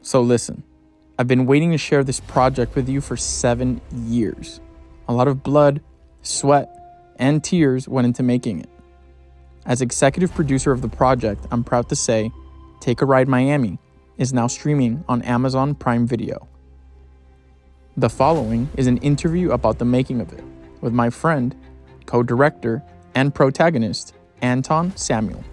So listen, I've been waiting to share this project with you for 7 years. A lot of blood, sweat, and tears went into making it. As executive producer of the project, I'm proud to say, Take a Ride Miami is now streaming on Amazon Prime Video. The following is an interview about the making of it with my friend, co-director, and protagonist, Anthon Samuel.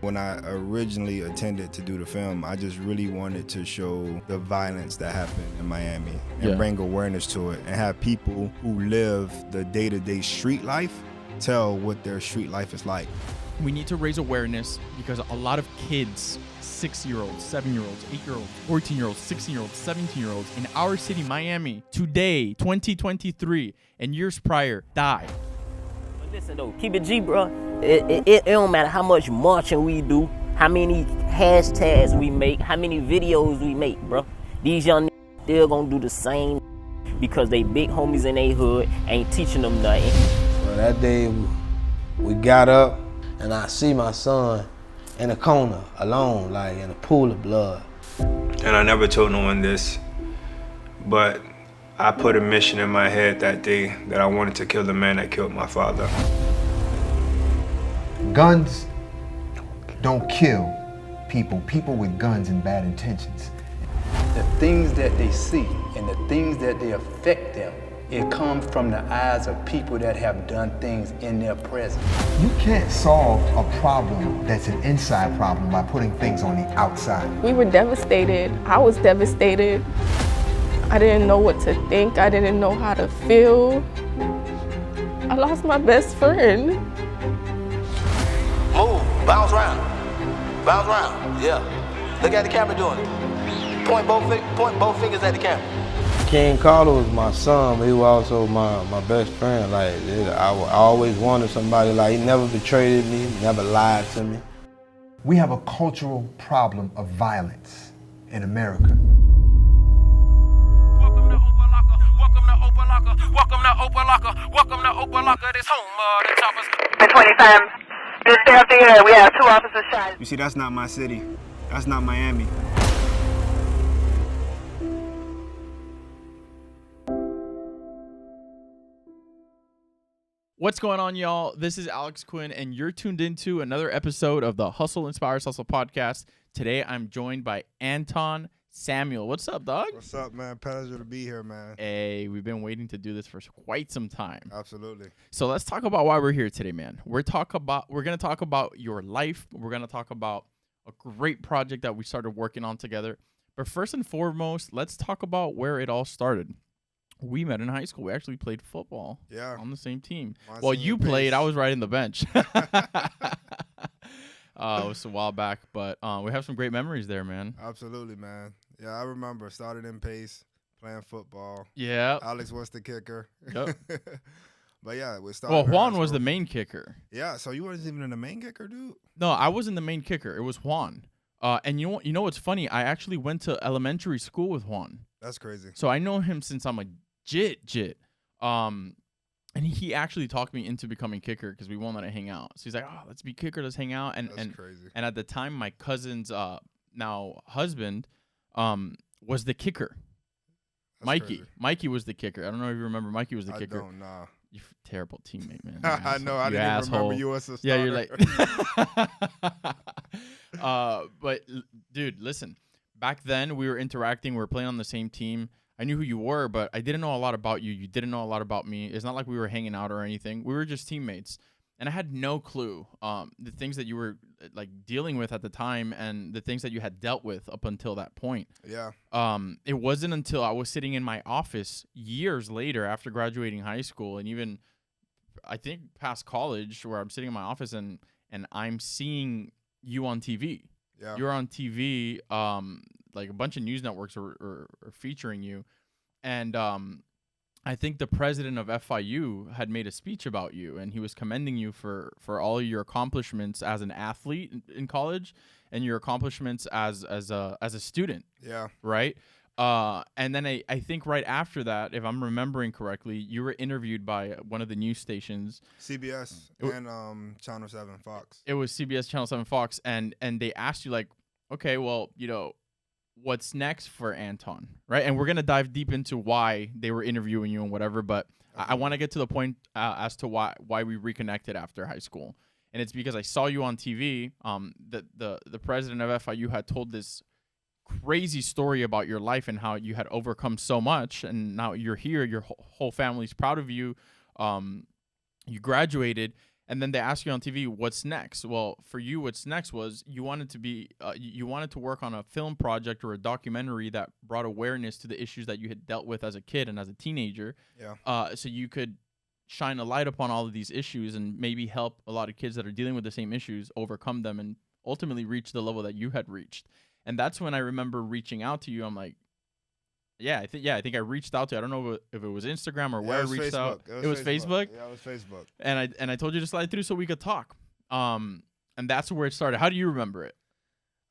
When I originally intended to do the film, I just really wanted to show the violence that happened in Miami and bring awareness to it and have people who live the day-to-day street life tell what their street life is like. We need to raise awareness because a lot of kids, 6-year-olds, 7-year-olds, 8-year-olds, 14-year-olds, 16-year-olds, 17-year-olds in our city, Miami, today, 2023, and years prior, die. Listen though, keep it G, bro. It don't matter how much marching we do, how many hashtags we make, how many videos we make, bro. These young niggas still gonna do the same because they big homies in they hood ain't teaching them nothing. Well, that day we got up and I see my son in a corner alone, like in a pool of blood. And I never told no one this, but I put a mission in my head that day that I wanted to kill the man that killed my father. Guns don't kill people with guns and bad intentions. The things that they see and the things that they affect them, it comes from the eyes of people that have done things in their presence. You can't solve a problem that's an inside problem by putting things on the outside. We were devastated. I was devastated. I didn't know what to think. I didn't know how to feel. I lost my best friend. Move, bounce around, yeah. Look at the camera doing it. Point both fingers at the camera. King Carter was my son, but he was also my best friend. Like, I always wanted somebody, like, he never betrayed me, never lied to me. We have a cultural problem of violence in America. Welcome to Opalaka, this home the choppers. At 25, just stay up there. We have 2 officers shot. You see, that's not my city. That's not Miami. What's going on, y'all? This is Alex Quin, and you're tuned into another episode of the Hustle Inspires Hustle podcast. Today, I'm joined by Anthon Samuel. What's up, dog? What's up, man? Pleasure to be here, man. Hey, we've been waiting to do this for quite some time. Absolutely. So let's talk about why we're here today, man. We're gonna talk about your life. We're gonna talk about a great project that we started working on together. But first and foremost, let's talk about where it all started. We met in high school. We actually played football. Yeah. On the same team. Well, you played. I was riding the bench. It was a while back, but we have some great memories there, man. Absolutely, man. Yeah, I remember started in pace, playing football. Yeah. Alex was the kicker. Yep. But yeah, we started. Well, Juan was the main kicker. Yeah, so you wasn't even in the main kicker, dude? No, I wasn't the main kicker. It was Juan. And you know what's funny? I actually went to elementary school with Juan. That's crazy. So I know him since I'm a jit. And he actually talked me into becoming kicker because we won't let it hang out. So he's like, "Oh, let's be kicker, let's hang out." And That's crazy. And at the time, my cousin's now husband was the kicker. That's Mikey. crazy. Mikey was the kicker. I don't know if you remember. Mikey was the kicker. I don't, nah. You terrible teammate, man. I know. I didn't even remember you as a starter. Yeah, you're like. But dude, listen. Back then, we were interacting. We were playing on the same team. I knew who you were, but I didn't know a lot about you. You didn't know a lot about me. It's not like we were hanging out or anything. We were just teammates. And I had no clue the things that you were like dealing with at the time and the things that you had dealt with up until that point. Yeah. It wasn't until I was sitting in my office years later after graduating high school and even I think past college where I'm sitting in my office and I'm seeing you on TV. Yeah. You're on TV. Like a bunch of news networks are featuring you. And I think the president of FIU had made a speech about you, and he was commending you for all of your accomplishments as an athlete in college and your accomplishments as a student. Yeah. Right? And then I think right after that, if I'm remembering correctly, you were interviewed by one of the news stations. CBS and Channel 7 Fox. It was CBS, Channel 7 Fox, and they asked you, like, okay, well, what's next for Anthon, right? And we're going to dive deep into why they were interviewing you and whatever, but I want to get to the point as to why we reconnected after high school. And it's because I saw you on TV. The president of FIU had told this crazy story about your life and how you had overcome so much, and now you're here. Your whole family's proud of you. You graduated, and then they asked you on TV, "What's next?" Well, for you, what's next was you wanted to work on a film project or a documentary that brought awareness to the issues that you had dealt with as a kid and as a teenager. Yeah. So you could shine a light upon all of these issues and maybe help a lot of kids that are dealing with the same issues overcome them and ultimately reach the level that you had reached. And that's when I remember reaching out to you. I'm like, I think I reached out to you. I don't know if it was Instagram or where I reached out. It was Facebook. Yeah, it was Facebook. And I told you to slide through so we could talk. And that's where it started. How do you remember it?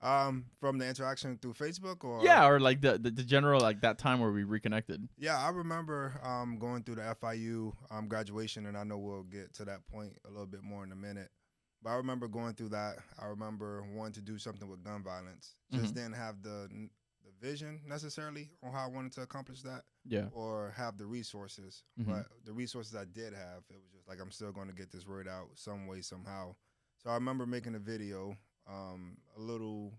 From the interaction through Facebook, or or like the general, like that time where we reconnected. Yeah, I remember going through the FIU graduation, and I know we'll get to that point a little bit more in a minute. But I remember going through that. I remember wanting to do something with gun violence. Just didn't have the vision necessarily on how I wanted to accomplish that. Yeah. Or have the resources. But the resources I did have, it was just like, I'm still going to get this word out some way, somehow. So I remember making a video, a little,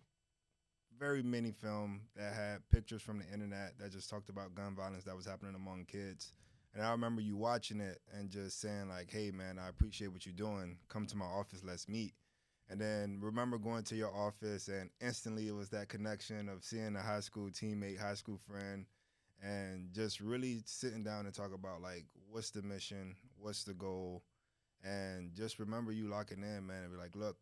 very mini film that had pictures from the internet that just talked about gun violence that was happening among kids. And I remember you watching it and just saying like, hey, man, I appreciate what you're doing. Come to my office, let's meet. And then remember going to your office, and instantly it was that connection of seeing a high school teammate, high school friend, and just really sitting down and talk about like, what's the mission, what's the goal, and just remember you locking in, man, and be like, look,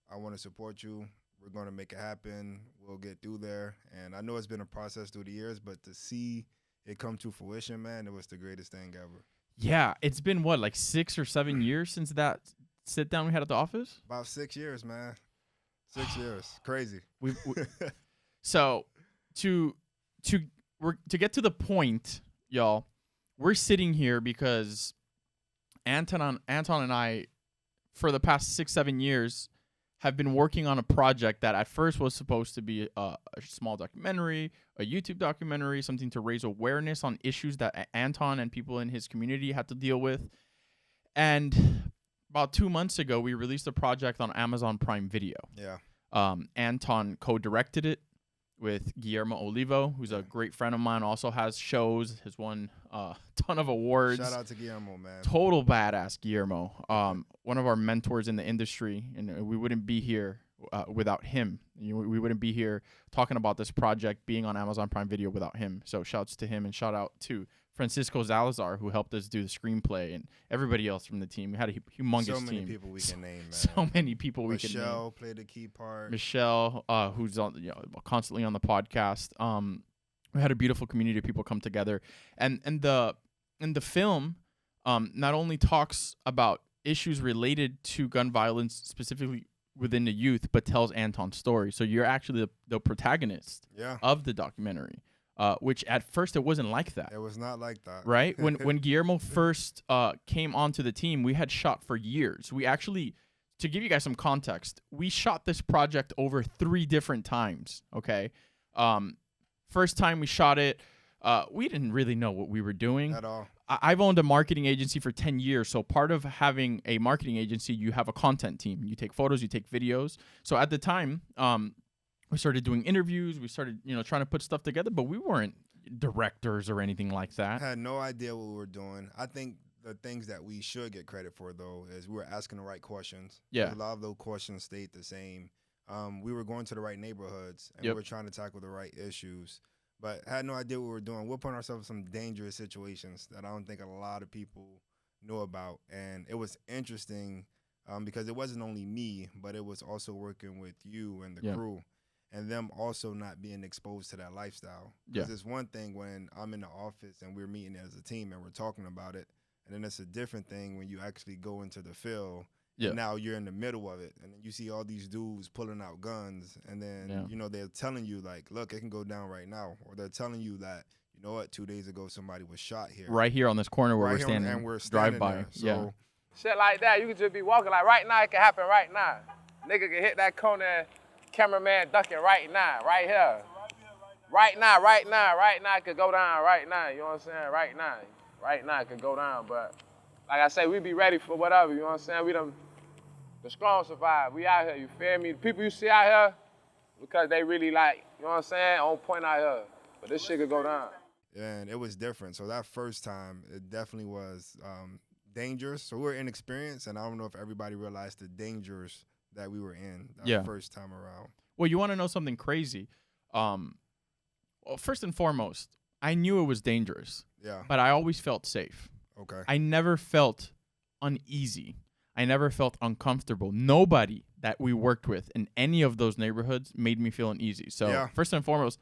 I want to support you. We're going to make it happen. We'll get through there. And I know it's been a process through the years, but to see it come to fruition, man, it was the greatest thing ever. Yeah, it's been what, like 6 or 7 years since that sit down we had at the office? About 6 years, man. 6 years. Crazy. So to get to the point, y'all, we're sitting here because Anthon and I, for the past 6-7 years, have been working on a project that at first was supposed to be a small documentary, a YouTube documentary, something to raise awareness on issues that Anthon and people in his community had to deal with. And about 2 months ago, we released a project on Amazon Prime Video. Yeah. Anthon co-directed it with Guillermo Olivo, who's a great friend of mine, also has shows, has won a ton of awards. Shout out to Guillermo, man. Total badass Guillermo. One of our mentors in the industry, and we wouldn't be here without him. We wouldn't be here talking about this project being on Amazon Prime Video without him. So shouts to him, and shout out to Francisco Zalazar, who helped us do the screenplay, and everybody else from the team. We had a humongous team. So many people we can name, man. So many people we can name. Michelle played a key part. Michelle, who's on, constantly on the podcast. We had a beautiful community of people come together, and the film not only talks about issues related to gun violence specifically within the youth, but tells Anthon's story. So you're actually the protagonist of the documentary. Which at first it wasn't like that. It was not like that. Right? When Guillermo first came onto the team, we had shot for years. We actually, to give you guys some context, we shot this project over 3 different times, okay? First time we shot it, we didn't really know what we were doing. At all. I've owned a marketing agency for 10 years, so part of having a marketing agency, you have a content team. You take photos, you take videos. So at the time, we started doing interviews. We started, trying to put stuff together, but we weren't directors or anything like that. I had no idea what we were doing. I think the things that we should get credit for, though, is we were asking the right questions. Yeah. A lot of those questions stayed the same. We were going to the right neighborhoods, and we were trying to tackle the right issues, but had no idea what we were doing. We're putting ourselves in some dangerous situations that I don't think a lot of people know about, and it was interesting because it wasn't only me, but it was also working with you and the crew. And them also not being exposed to that lifestyle. Because it's one thing when I'm in the office and we're meeting as a team and we're talking about it, and then it's a different thing when you actually go into the field. And now you're in the middle of it, and then you see all these dudes pulling out guns, and then they're telling you like, look, it can go down right now, or they're telling you that, you know what, 2 days ago somebody was shot here, right here on this corner where right we're standing, and we're drive by. there. So shit like that, you can just be walking like right now. It can happen right now. Nigga can hit that corner. Cameraman ducking right now, right here. Right now it could go down right now, you know what I'm saying? Right now it could go down, but like I say, we be ready for whatever, you know what I'm saying? We the strong survive, we out here, you feel me? The people you see out here, because they really like, you know what I'm saying, on point out here, but this shit could go down. And it was different, so that first time, it definitely was dangerous, so we were inexperienced, and I don't know if everybody realized the dangers that we were in that first time around. Well, you want to know something crazy? Well, first and foremost, I knew it was dangerous. Yeah. But I always felt safe. Okay. I never felt uneasy. I never felt uncomfortable. Nobody that we worked with in any of those neighborhoods made me feel uneasy. So first and foremost,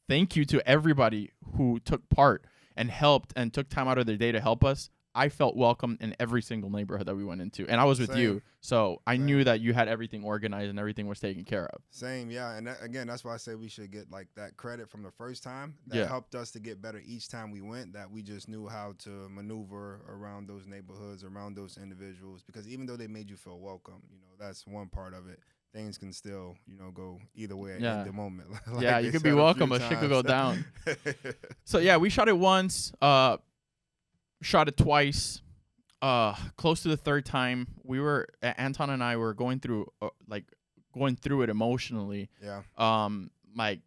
thank you to everybody who took part and helped and took time out of their day to help us. I felt welcome in every single neighborhood that we went into. And I was with you, so I knew that you had everything organized and everything was taken care of. Same, yeah. And again, that's why I say we should get like that credit from the first time. That helped us to get better each time we went, that we just knew how to maneuver around those neighborhoods, around those individuals. Because even though they made you feel welcome, you know, that's one part of it. Things can still, you know, go either way at the moment. Like you could be welcome, but shit could go down. So, we shot it once. Shot it twice. Close to the third time, Anthon and I were going through it emotionally. Yeah. Like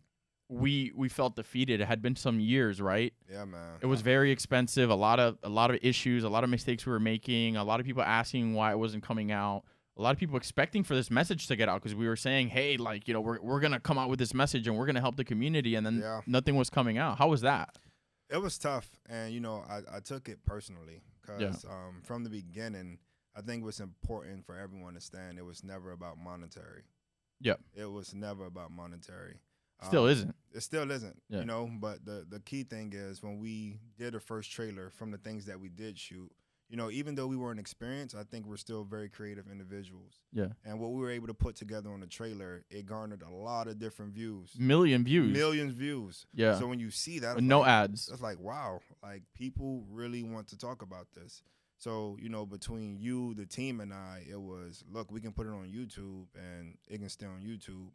we felt defeated. It had been some years, right? Yeah, man. It was very expensive. A lot of issues. A lot of mistakes we were making. A lot of people asking why it wasn't coming out. A lot of people expecting for this message to get out because we were saying, hey, like, you know, we're gonna come out with this message and we're gonna help the community, and then nothing was coming out. How was that? It was tough, and, you know, I took it personally because from the beginning, I think what's important for everyone to stand, it was never about monetary. Yeah. It was never about monetary. Still isn't. It still isn't, you know, but the key thing is when we did the first trailer from the things that we did shoot, you know, even though we weren't experienced, I think we're still very creative individuals. Yeah. And what we were able to put together on the trailer, it garnered a lot of different views. Millions views. Yeah. So when you see that, with no ads, it's like, wow, like people really want to talk about this. So, you know, between you, the team, and I, it was, look, we can put it on YouTube and it can stay on YouTube,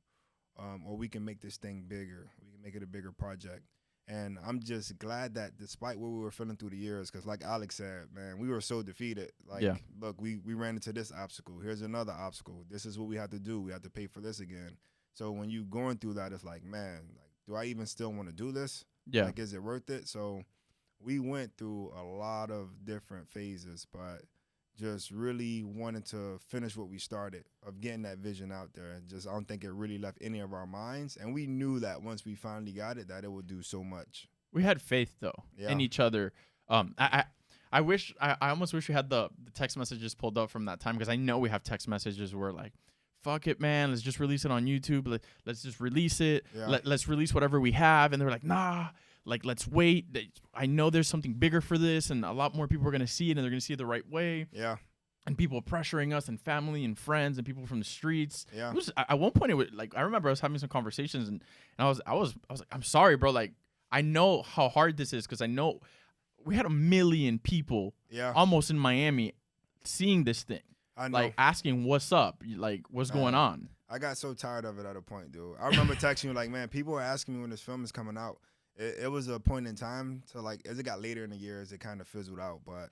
or we can make this thing bigger. We can make it a bigger project. And I'm just glad that despite what we were feeling through the years, because like Alex said, man, we were so defeated. Like, look, we ran into this obstacle. Here's another obstacle. This is what we have to do. We have to pay for this again. So when you going through that, it's like, man, like, do I even still want to do this? Yeah. Like, is it worth it? So we went through a lot of different phases, but just really wanted to finish what we started of getting that vision out there. And just, I don't think it really left any of our minds. And we knew that once we finally got it, that it would do so much. We had faith though in each other. I almost wish we had the text messages pulled up from that time, because I know we have text messages where like, fuck it, man, let's just release it on YouTube. Let's just release it. Yeah. Let's release whatever we have. And they're like, nah, like, let's wait. I know there's something bigger for this, and a lot more people are going to see it, and they're going to see it the right way. Yeah. And people pressuring us, and family and friends and people from the streets. Yeah. It was, at one point, it was like, I remember I was having some conversations, and I was like, I'm sorry, bro. Like, I know how hard this is, because I know we had 1 million people almost in Miami seeing this thing. I know. Like, asking what's up, like, what's going on. I got so tired of it at a point, dude. I remember texting you like, man, people are asking me when this film is coming out. It was a point in time to, like, as it got later in the years, it kind of fizzled out. But,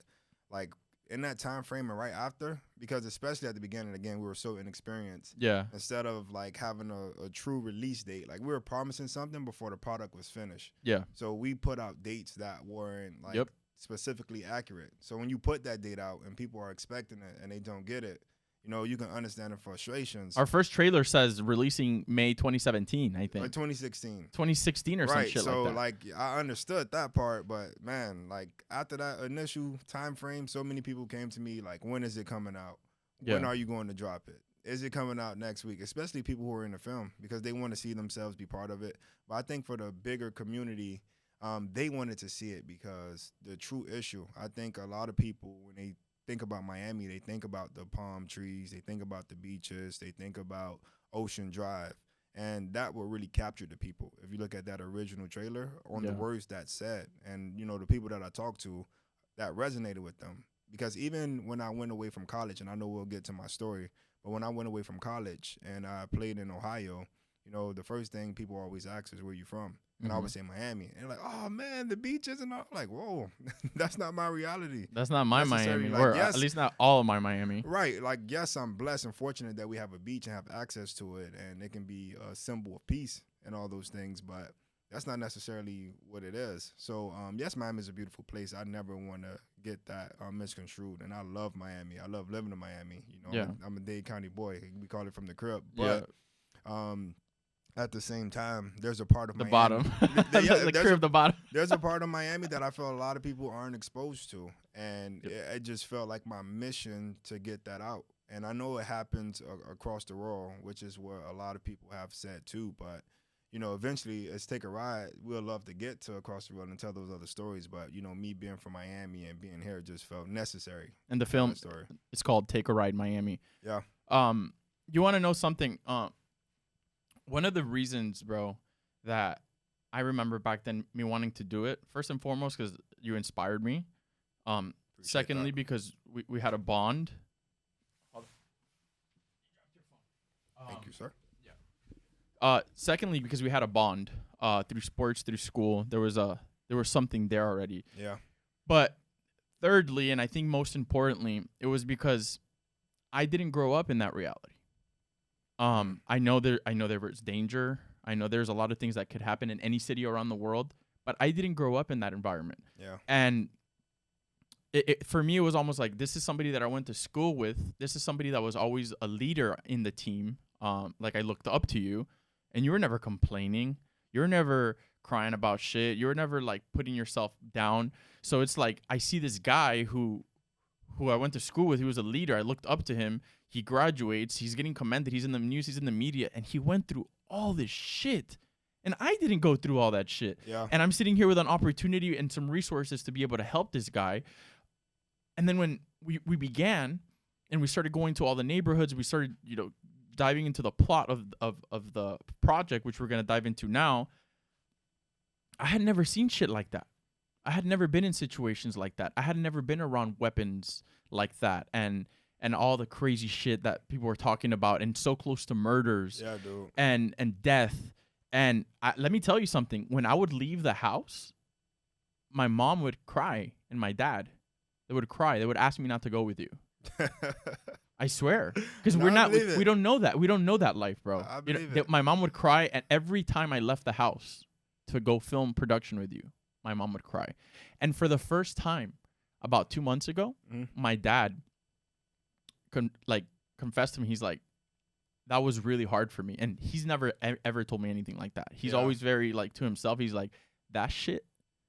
like, in that time frame and right after, because especially at the beginning, again, we were so inexperienced. Yeah. Instead of, like, having a true release date, like, we were promising something before the product was finished. Yeah. So we put out dates that weren't, like, specifically accurate. So when you put that date out and people are expecting it and they don't get it, you know, you can understand the frustrations. Our first trailer says releasing May 2017, I think. Or 2016. 2016 or some shit like that. So, like, I understood that part, but, man, like, after that initial time frame, so many people came to me, like, when is it coming out? When are you going to drop it? Is it coming out next week? Especially people who are in the film, because they want to see themselves be part of it. But I think for the bigger community, they wanted to see it because the true issue, I think a lot of people, when they think about Miami, they think about the palm trees, they think about the beaches, they think about Ocean Drive, and that will really capture the people. If you look at that original trailer, on the words that said, and, you know, the people that I talked to, that resonated with them. Because even when I went away from college, and I know we'll get to my story, But when I went away from college and I played in Ohio, you know, the first thing people always ask is, where you from? And I would say Miami. And they're like, oh, man, the beaches and all. Like, whoa, that's not my reality. That's not my Miami. Like, Or yes, at least not all of my Miami. Right. Like, yes, I'm blessed and fortunate that we have a beach and have access to it. And it can be a symbol of peace and all those things. But that's not necessarily what it is. So, yes, Miami is a beautiful place. I never want to get that misconstrued. And I love Miami. I love living in Miami. You know, I'm a Dade County boy. We call it from the crib. But at the same time, there's a part of the Miami. Bottom. The crib, the bottom. There's a part of Miami that I feel a lot of people aren't exposed to. And it just felt like my mission to get that out. And I know it happens across the world, which is what a lot of people have said too. But, you know, eventually, let's take a ride. We'll love to get to across the world and tell those other stories. But, you know, me being from Miami and being here just felt necessary. And the film, it's called Take a Ride Miami. Yeah. You want to know something? One of the reasons, bro, that I remember back then me wanting to do it, first and foremost, because you inspired me. Secondly, because we had a bond. Thank you, sir. Secondly, because we had a bond through sports, through school. There was something there already. Yeah. But thirdly, and I think most importantly, it was because I didn't grow up in that reality. I know there was danger. I know there's a lot of things that could happen in any city around the world, but I didn't grow up in that environment. Yeah. And for me, it was almost like, this is somebody that I went to school with. This is somebody that was always a leader in the team. Like, I looked up to you, and you were never complaining. You were never crying about shit. You were never like putting yourself down. So it's like, I see this guy who I went to school with. He was a leader. I looked up to him. He graduates. He's getting commended. He's in the news. He's in the media. And he went through all this shit. And I didn't go through all that shit. Yeah. And I'm sitting here with an opportunity and some resources to be able to help this guy. And then when we began and we started going to all the neighborhoods, we started, you know, diving into the plot of the project, which we're going to dive into now. I had never seen shit like that. I had never been in situations like that. I had never been around weapons like that and all the crazy shit that people were talking about, and so close to murders and death. And let me tell you something. When I would leave the house, my mom would cry and my dad, they would cry. They would ask me not to go with you. I swear. Because we don't know that. We don't know that life, bro. I believe it. My mom would cry, and every time I left the house to go film production with you, my mom would cry. And for the first time, about 2 months ago, my dad confessed to me. He's like, that was really hard for me. And he's never ever told me anything like that. He's always very like to himself. He's like, that shit,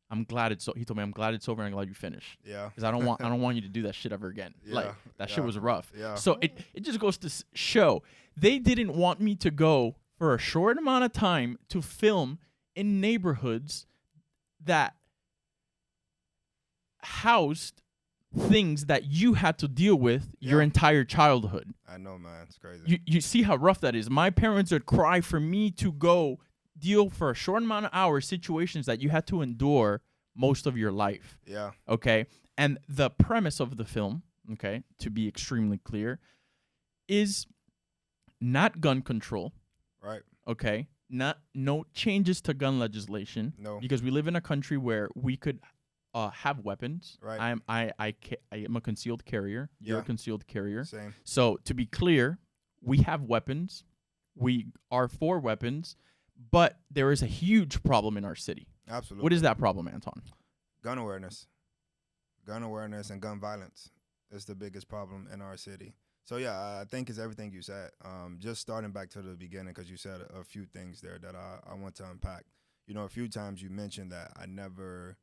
I'm glad it's he told me, I'm glad it's over and I'm glad you finished. Yeah. Because I don't want you to do that shit ever again. Yeah. Like, that shit was rough. Yeah. So it just goes to show they didn't want me to go for a short amount of time to film in neighborhoods that housed things that you had to deal with your entire childhood. I know, man. It's crazy. You see how rough that is. My parents would cry for me to go deal for a short amount of hours situations that you had to endure most of your life. Yeah. Okay? And the premise of the film, okay, to be extremely clear, is not gun control. Right. Okay? No changes to gun legislation. No. Because we live in a country where we could have weapons. Right. I am a concealed carrier. You're a concealed carrier. Same. So to be clear, we have weapons. We are for weapons, but there is a huge problem in our city. Absolutely. What is that problem, Anthon? Gun awareness. Gun awareness and gun violence is the biggest problem in our city. So, yeah, I think it's everything you said. Just starting back to the beginning, because you said a few things there that I want to unpack. You know, a few times you mentioned that I never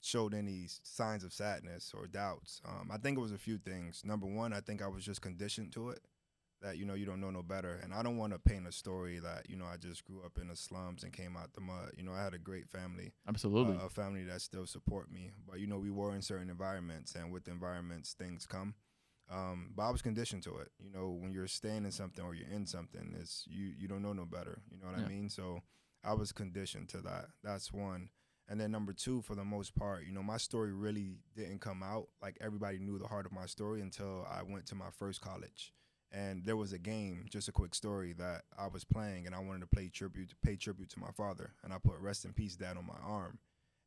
showed any signs of sadness or doubts. I think it was a few things. Number one, I think I was just conditioned to it, that, you know, you don't know no better. And I don't want to paint a story that, you know, I just grew up in the slums and came out the mud. You know, I had a great family. Absolutely. A family that still support me. But, you know, we were in certain environments, and with environments, things come. But I was conditioned to it. You know, when you're staying in something or you're in something, it's you don't know no better. You know what I mean? So I was conditioned to that. That's one. And then number two, for the most part, you know, my story really didn't come out. Like, everybody knew the heart of my story until I went to my first college. And there was a game, just a quick story, that I was playing, and I wanted to pay tribute to my father, and I put "Rest in Peace, Dad" on my arm.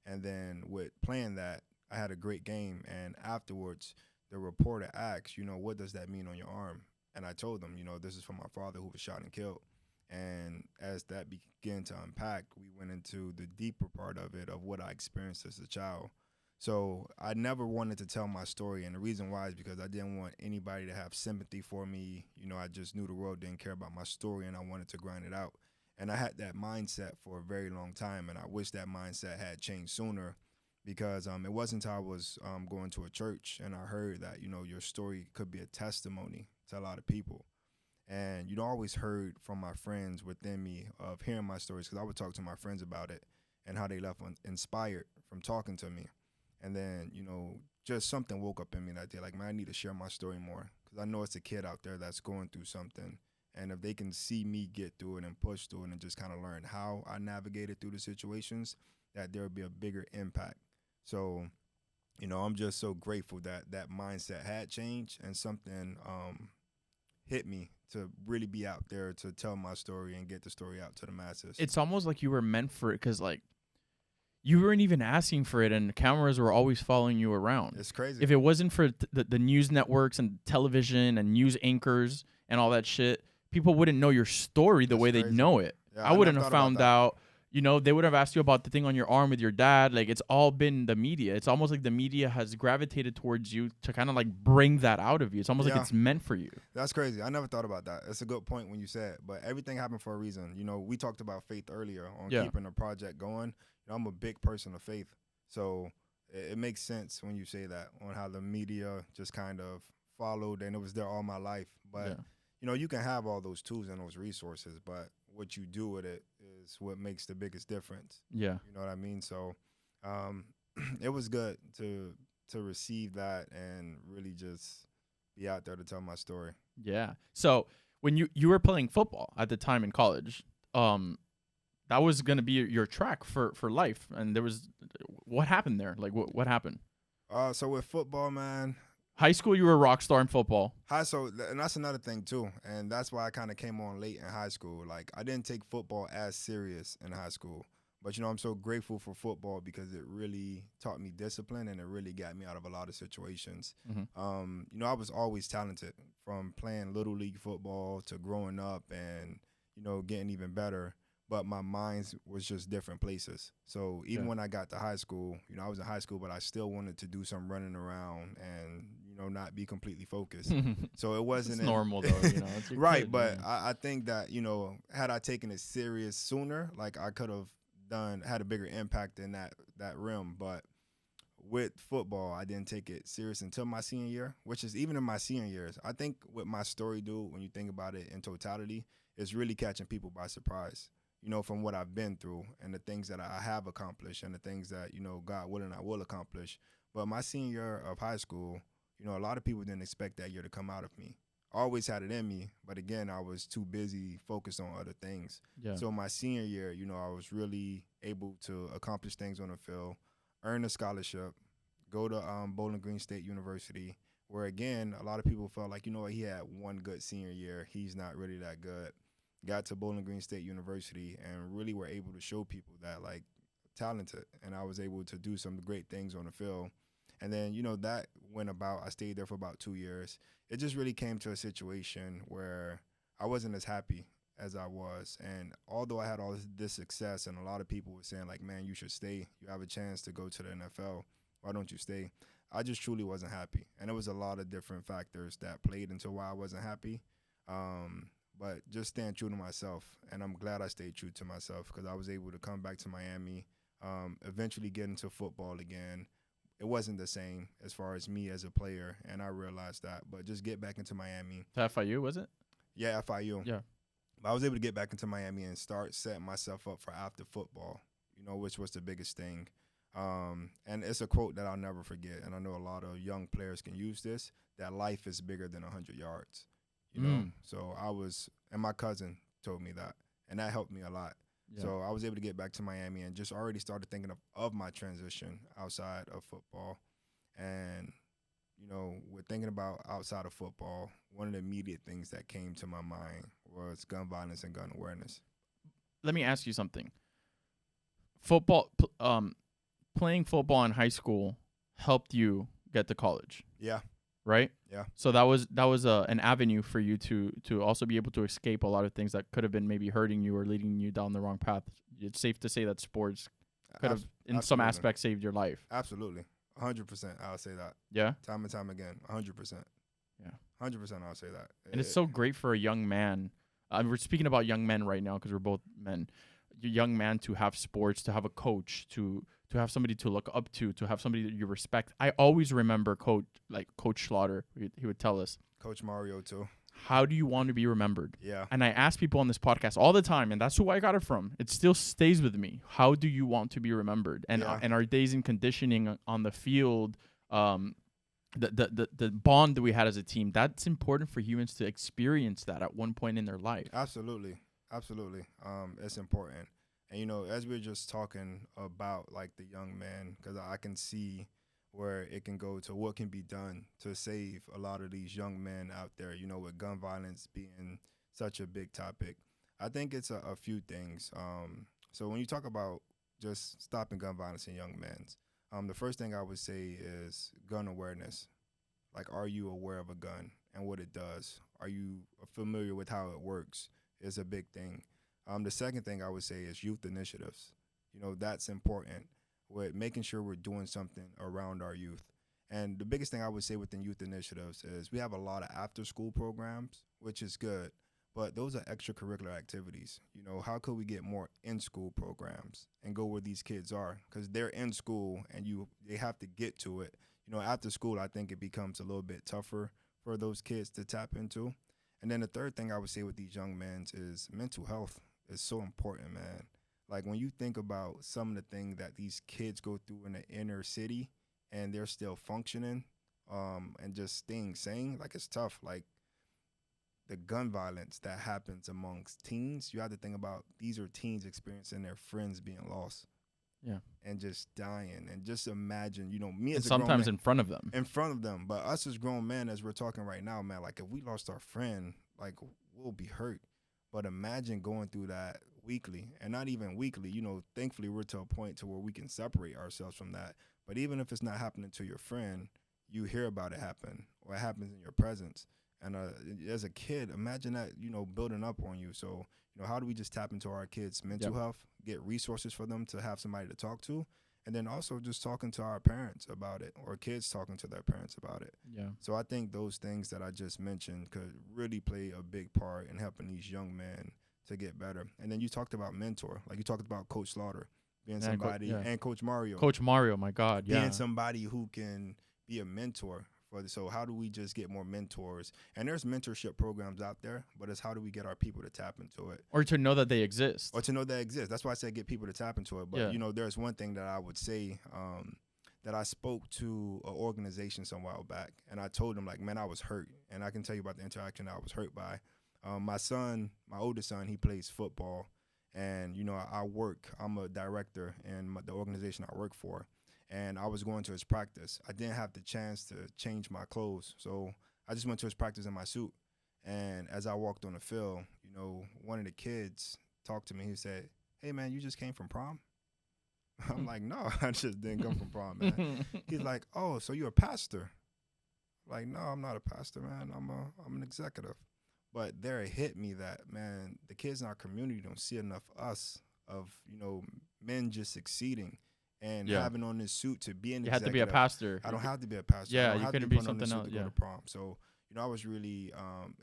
And then with playing that, I had a great game. And afterwards, the reporter asked, what does that mean on your arm? And I told them, this is for my father who was shot and killed. And as that began to unpack, we went into the deeper part of it, of what I experienced as a child. So I never wanted to tell my story, and the reason why is because I didn't want anybody to have sympathy for me. I just knew the world didn't care about my story, and I wanted to grind it out. And I had that mindset for a very long time, and I wish that mindset had changed sooner, because it wasn't until I was going to a church and I heard that, your story could be a testimony to a lot of people. And I always heard from my friends within me of hearing my stories, because I would talk to my friends about it and how they left inspired from talking to me. And then, just something woke up in me that day, like, man, I need to share my story more, because I know it's a kid out there that's going through something. And if they can see me get through it and push through it and just kind of learn how I navigated through the situations, that there would be a bigger impact. So, I'm just so grateful that that mindset had changed, and something hit me to really be out there to tell my story and get the story out to the masses. It's almost like you were meant for it, because, like, you weren't even asking for it, and cameras were always following you around. It's crazy. If it wasn't for the news networks and television and news anchors and all that shit, people wouldn't know your story the way they know it. Yeah, I wouldn't have found out. They would have asked you about the thing on your arm with your dad. Like, it's all been the media. It's almost like the media has gravitated towards you to kind of like bring that out of you. It's almost like it's meant for you. That's crazy. I never thought about that. It's a good point when you said, but everything happened for a reason. We talked about faith earlier on keeping the project going. I'm a big person of faith. So it makes sense when you say that, on how the media just kind of followed, and it was there all my life. But, you can have all those tools and those resources, but what you do with it is what makes the biggest difference. Yeah. You know what I mean? So it was good to receive that and really just be out there to tell my story. Yeah. So when you were playing football at the time in college, that was going to be your track for life. And what happened there? Like, what happened? So with football, man. High school, you were a rock star in football. And that's another thing, too. And that's why I kind of came on late in high school. Like, I didn't take football as serious in high school. But, I'm so grateful for football, because it really taught me discipline, and it really got me out of a lot of situations. Mm-hmm. I was always talented, from playing Little League football to growing up and, getting even better. But my mind was just different places. So even when I got to high school, I was in high school, but I still wanted to do some running around and, not be completely focused. So it wasn't normal, though. It's right. kid, But I think that, had I taken it serious sooner, like, I could have had a bigger impact in that realm. But with football, I didn't take it serious until my senior year, which is even in my senior years. I think what my story do, when you think about it in totality, is really catching people by surprise. From what I've been through and the things that I have accomplished and the things that, God willing, I will accomplish. But my senior year of high school, a lot of people didn't expect that year to come out of me. I always had it in me, but again, I was too busy focused on other things. Yeah. So my senior year, I was really able to accomplish things on the field, earn a scholarship, go to Bowling Green State University, where, again, a lot of people felt like, he had one good senior year. He's not really that good. Got to Bowling Green State University and really were able to show people that, like, talented, and I was able to do some great things on the field. And then, that went about. I stayed there for about 2 years. It just really came to a situation where I wasn't as happy as I was. And although I had all this success, and a lot of people were saying, like, man, you should stay. You have a chance to go to the NFL. Why don't you stay? I just truly wasn't happy. And there was a lot of different factors that played into why I wasn't happy. But just staying true to myself, and I'm glad I stayed true to myself, because I was able to come back to Miami, eventually get into football again. It wasn't the same as far as me as a player, and I realized that. But just get back into Miami. To FIU, was it? Yeah, FIU. Yeah. But I was able to get back into Miami and start setting myself up for after football, which was the biggest thing. And it's a quote that I'll never forget, and I know a lot of young players can use this, that life is bigger than 100 yards. So and my cousin told me that, and that helped me a lot. Yeah. So I was able to get back to Miami and just already started thinking of my transition outside of football. And you know, with thinking about outside of football, one of the immediate things that came to my mind was gun violence and gun awareness. Let me ask you something. Playing football in high school helped you get to college. Yeah. Right? Yeah. So that was an avenue for you to also be able to escape a lot of things that could have been maybe hurting you or leading you down the wrong path. It's safe to say that sports could have, in some aspects, saved your life. Absolutely. 100%, I'll say that. Yeah? Time and time again, 100%. Yeah. 100%, I'll say that. And it's so great for a young man. We're speaking about young men right now because we're both men. A young man to have sports, to have a coach, to have somebody to look up to have somebody that you respect. I always remember Coach Slaughter. He would tell us. Coach Mario, too. How do you want to be remembered? Yeah. And I ask people on this podcast all the time, and that's who I got it from. It still stays with me. How do you want to be remembered? And and our days in conditioning on the field, the bond that we had as a team, that's important for humans to experience that at one point in their life. Absolutely. It's important. And, you know, as we're just talking about, like, the young man, because I can see where it can go to what can be done to save a lot of these young men out there, you know, with gun violence being such a big topic. I think it's a few things. So when you talk about just stopping gun violence in young men, the first thing I would say is gun awareness. Like, are you aware of a gun and what it does? Are you familiar with how it works? Is a big thing. The second thing I would say is youth initiatives. You know, that's important with making sure we're doing something around our youth. And the biggest thing I would say within youth initiatives is we have a lot of after-school programs, which is good, but those are extracurricular activities. You know, how could we get more in-school programs and go where these kids are? Because they're in school and they have to get to it. You know, after school, I think it becomes a little bit tougher for those kids to tap into. And then the third thing I would say with these young men is mental health is so important, man. Like, when you think about some of the things that these kids go through in the inner city and they're still functioning and just staying sane, like, it's tough. Like, the gun violence that happens amongst teens, you have to think about these are teens experiencing their friends being lost. Yeah. And just dying. And just imagine, you know, me as and a grown man. Sometimes in front of them. In front of them. But us as grown men, as we're talking right now, man, like, if we lost our friend, like, we'll be hurt. But imagine going through that weekly, and not even weekly. You know, thankfully we're to a point to where we can separate ourselves from that. But even if it's not happening to your friend, you hear about it happen, or it happens in your presence. And as a kid, imagine that, you know, building up on you. So, you know, how do we just tap into our kids' mental health, get resources for them to have somebody to talk to, and then also just talking to our parents about it, or kids talking to their parents about it. Yeah. So I think those things that I just mentioned could really play a big part in helping these young men to get better. And then you talked about mentor, like you talked about Coach Slaughter being somebody, and Coach Mario. Coach Mario, my God, being somebody who can be a mentor. So how do we just get more mentors? And there's mentorship programs out there, but it's how do we get our people to tap into it? Or to know that they exist. That's why I said get people to tap into it. But, you know, there's one thing that I would say that I spoke to an organization some while back, and I told them, like, man, I was hurt. And I can tell you about the interaction I was hurt by. My oldest son, he plays football. And, you know, I'm a director in the organization I work for. And I was going to his practice. I didn't have the chance to change my clothes, so I just went to his practice in my suit. And as I walked on the field, you know, one of the kids talked to me. He said, "Hey, man, you just came from prom?" I'm like, "No, I just didn't come from prom, man." He's like, "Oh, so you're a pastor?" I'm like, "No, I'm not a pastor, man. I'm an executive." But there it hit me that, man, the kids in our community don't see enough of, you know, men just succeeding. And having on this suit to be an executive. You had to be a pastor. I don't have to be a pastor. Yeah, you couldn't be something else. To go to prom. So, you know, I was really,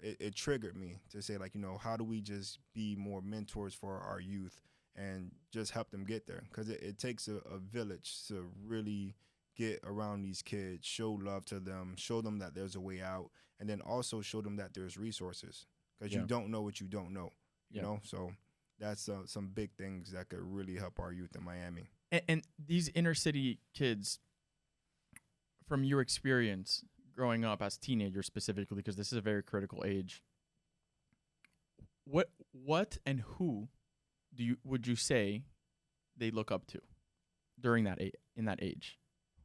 it triggered me to say, like, you know, how do we just be more mentors for our youth and just help them get there? Because it takes a village to really get around these kids, show love to them, show them that there's a way out, and then also show them that there's resources. Because you don't know what you don't know, you know? So that's some big things that could really help our youth in Miami. And these inner city kids, from your experience growing up as teenagers specifically, because this is a very critical age, what and who would you say they look up to during in that age?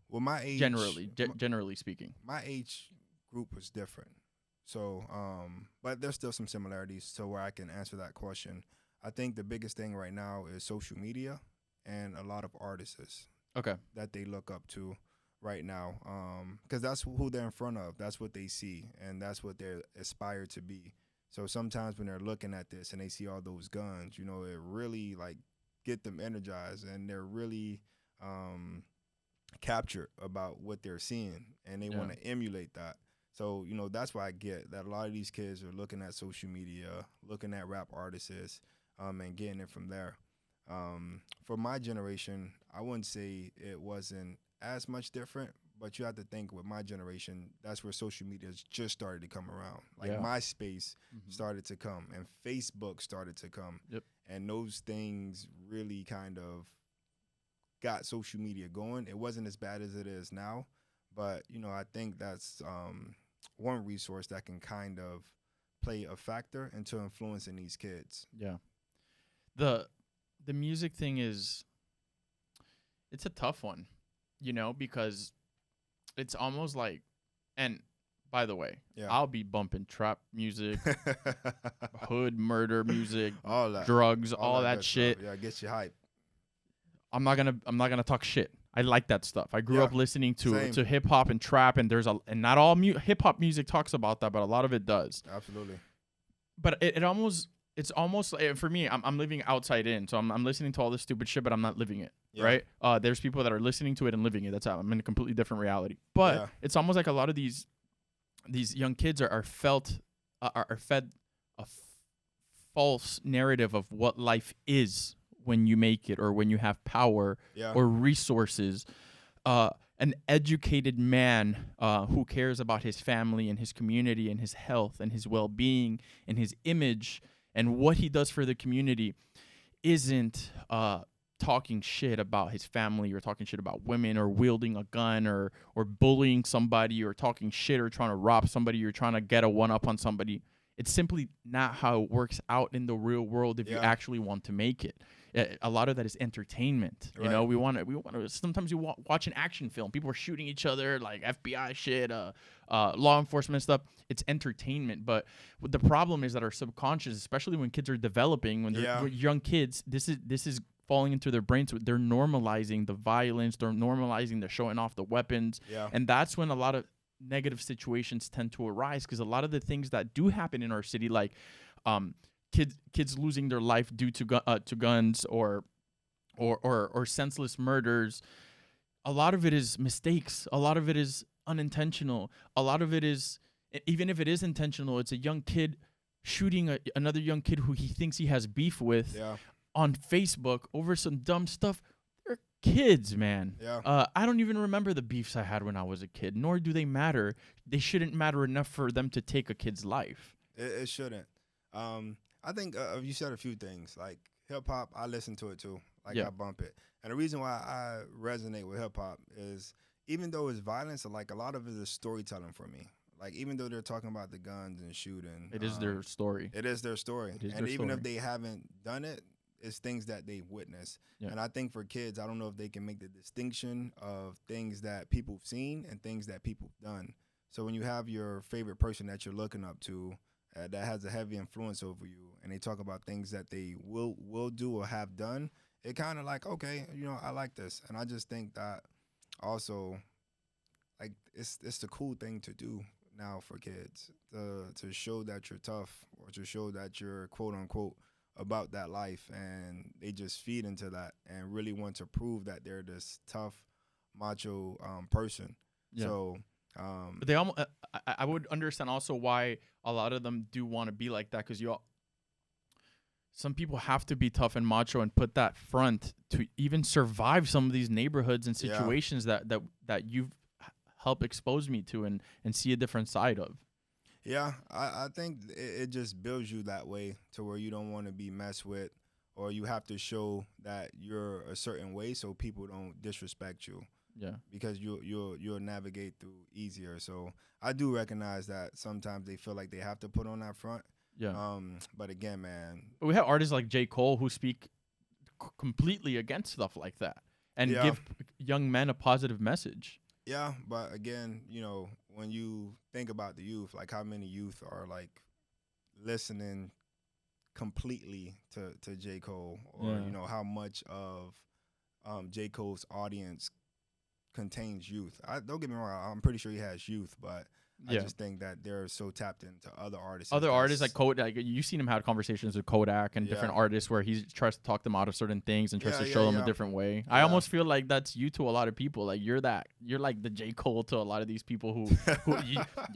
Well, my age generally speaking. My age group was different. So, but there's still some similarities to where I can answer that question. I think the biggest thing right now is social media and a lot of artists that they look up to right now, because that's who they're in front of. That's what they see, and that's what they aspire to be. So sometimes when they're looking at this and they see all those guns, you know, it really like get them energized, and they're really captured about what they're seeing, and they want to emulate that. So, you know, that's why I get that a lot of these kids are looking at social media, looking at rap artists, and getting it from there. For my generation, I wouldn't say it wasn't as much different, but you have to think with my generation, that's where social media just started to come around. Like MySpace started to come, and Facebook started to come. And those things really kind of got social media going. It wasn't as bad as it is now, but, you know, I think that's one resource that can kind of play a factor into influencing these kids. Yeah. The music thing it's a tough one, you know, because it's almost like, and by the way, I'll be bumping trap music, hood murder music, all that, drugs, all that shit. Stuff. Yeah, it gets you hype. I'm not gonna talk shit. I like that stuff. I grew up listening to hip hop and trap, and and not all hip hop music talks about that, but a lot of it does. Absolutely. But it's almost like, for me, I'm living outside in, so I'm listening to all this stupid shit, but I'm not living it. Right? There's people that are listening to it and living it. That's how I'm in a completely different reality. But it's almost like a lot of these young kids are fed a false narrative of what life is when you make it, or when you have power or resources. An educated man who cares about his family and his community and his health and his well-being and his image and what he does for the community isn't talking shit about his family, or talking shit about women, or wielding a gun, or bullying somebody, or talking shit, or trying to rob somebody, or trying to get a one-up on somebody. It's simply not how it works out in the real world if you actually want to make it. A lot of that is entertainment. You know, we want to. Sometimes you watch an action film. People are shooting each other, like FBI shit, law enforcement stuff. It's entertainment. But the problem is that our subconscious, especially when kids are developing, when they're young kids, this is falling into their brains. They're normalizing the violence. They're normalizing the showing off the weapons. And that's when a lot of negative situations tend to arise, because a lot of the things that do happen in our city, like kids losing their life due to guns, or senseless murders, a lot of it is mistakes. A lot of it is unintentional. A lot of it is, even if it is intentional, it's a young kid shooting another young kid who he thinks he has beef with on Facebook over some dumb stuff. They're kids, man. I don't even remember the beefs I had when I was a kid, nor do they matter. They shouldn't matter enough for them to take a kid's life. It shouldn't. I think you said a few things, like hip-hop. I listen to it too. Like I bump it. And the reason why I resonate with hip-hop is, even though it's violence, like a lot of it is storytelling for me. Like, even though they're talking about the guns and shooting, it is their story. It is their story. And even if they haven't done it, it's things that they witness. And I think for kids, I don't know if they can make the distinction of things that people have seen and things that people have done. So when you have your favorite person that you're looking up to that has a heavy influence over you, and they talk about things that they will do or have done, it kind of like, okay, you know, I like this. And I just think that also, like, it's the cool thing to do now for kids, to show that you're tough, or to show that you're quote unquote about that life, and they just feed into that and really want to prove that they're this tough, macho person. So but they almost, I would understand also why a lot of them do want to be like that, because some people have to be tough and macho and put that front to even survive some of these neighborhoods and situations that you've helped expose me to and see a different side of. Yeah, I think it just builds you that way, to where you don't want to be messed with, or you have to show that you're a certain way so people don't disrespect you. Because you'll navigate through easier. So I do recognize that sometimes they feel like they have to put on that front. But again, man, we have artists like J. Cole who speak completely against stuff like that and give young men a positive message. Yeah, but again, when you think about the youth, like how many youth are like listening completely to J. Cole, or how much of J. Cole's audience contains youth. Don't get me wrong, I'm pretty sure he has youth, but I just think that they're so tapped into other artists. Other artists like Kodak, like you've seen him have conversations with Kodak and different artists where he tries to talk them out of certain things and tries to show them a different way. I almost feel like that's you to a lot of people. Like you're like the J. Cole to a lot of these people who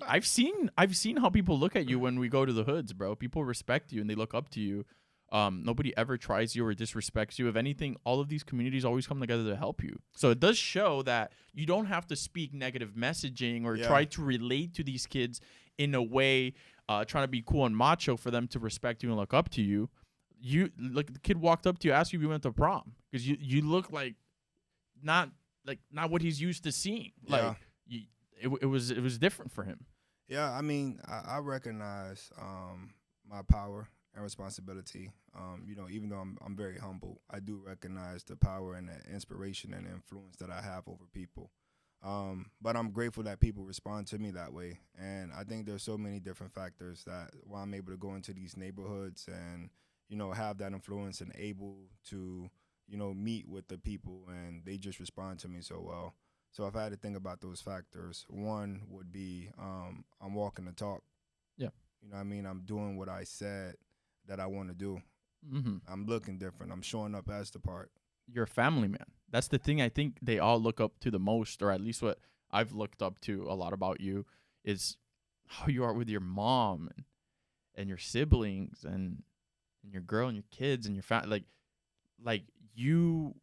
I've seen how people look at you when we go to the hoods, bro. People respect you and they look up to you. Nobody ever tries you or disrespects you. If anything, all of these communities always come together to help you. So it does show that you don't have to speak negative messaging or try to relate to these kids in a way, trying to be cool and macho for them to respect you and look up to you. You look, the kid walked up to you, asked you if you went to prom because you look like not what he's used to seeing. Like it was different for him. Yeah, I mean, I recognize my power and responsibility. Even though I'm very humble, I do recognize the power and the inspiration and the influence that I have over people. But I'm grateful that people respond to me that way. And I think there's so many different factors that why I'm able to go into these neighborhoods and, have that influence and able to, meet with the people and they just respond to me so well. So if I had to think about those factors, one would be I'm walking the talk. Yeah. You know what I mean? I'm doing what I said that I want to do. Mm-hmm. I'm looking different. I'm showing up as the part. You're a family man. That's the thing I think they all look up to the most, or at least what I've looked up to a lot about you is how you are with your mom and your siblings and your girl and your kids and your family. Like you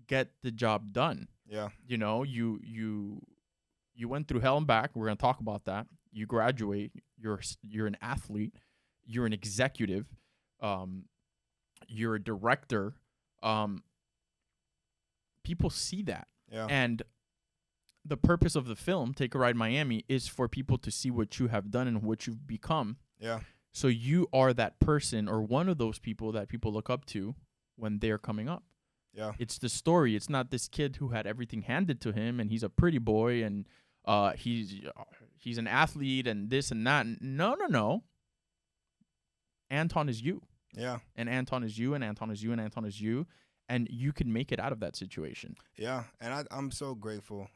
get the job done. Yeah. You went through hell and back. We're gonna talk about that. You graduate. You're an athlete. You're an executive. You're a director. People see that. Yeah. And the purpose of the film, Take a Ride Miami, is for people to see what you have done and what you've become. Yeah. So you are that person or one of those people that people look up to when they're coming up. Yeah. It's the story. It's not this kid who had everything handed to him and he's a pretty boy and he's an athlete and this and that. No. Anthon is you. Yeah. And Anthon is you and Anthon is you and Anthon is you. And you can make it out of that situation. Yeah, and I'm so grateful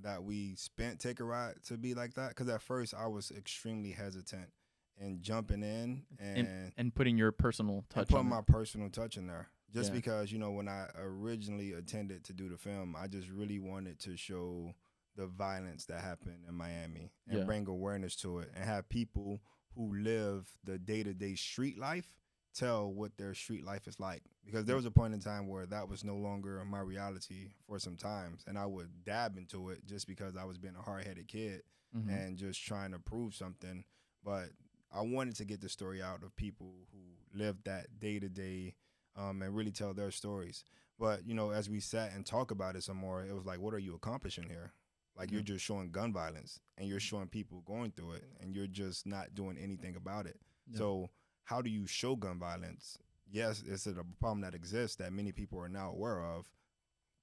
that we spent Take a Ride to be like that. Because at first I was extremely hesitant in jumping in and putting your personal touch. Putting my personal touch in there. Just because when I originally attended to do the film, I just really wanted to show the violence that happened in Miami and bring awareness to it and have people who live the day-to-day street life tell what their street life is like, because there was a point in time where that was no longer my reality for some times, and I would dab into it just because I was being a hard-headed kid and just trying to prove something. But I wanted to get the story out of people who live that day-to-day and really tell their stories. But as we sat and talked about it some more, it was like, what are you accomplishing here? Like you're just showing gun violence and you're showing people going through it and you're just not doing anything about it. So how do you show gun violence? Yes, it's a problem that exists that many people are now aware of.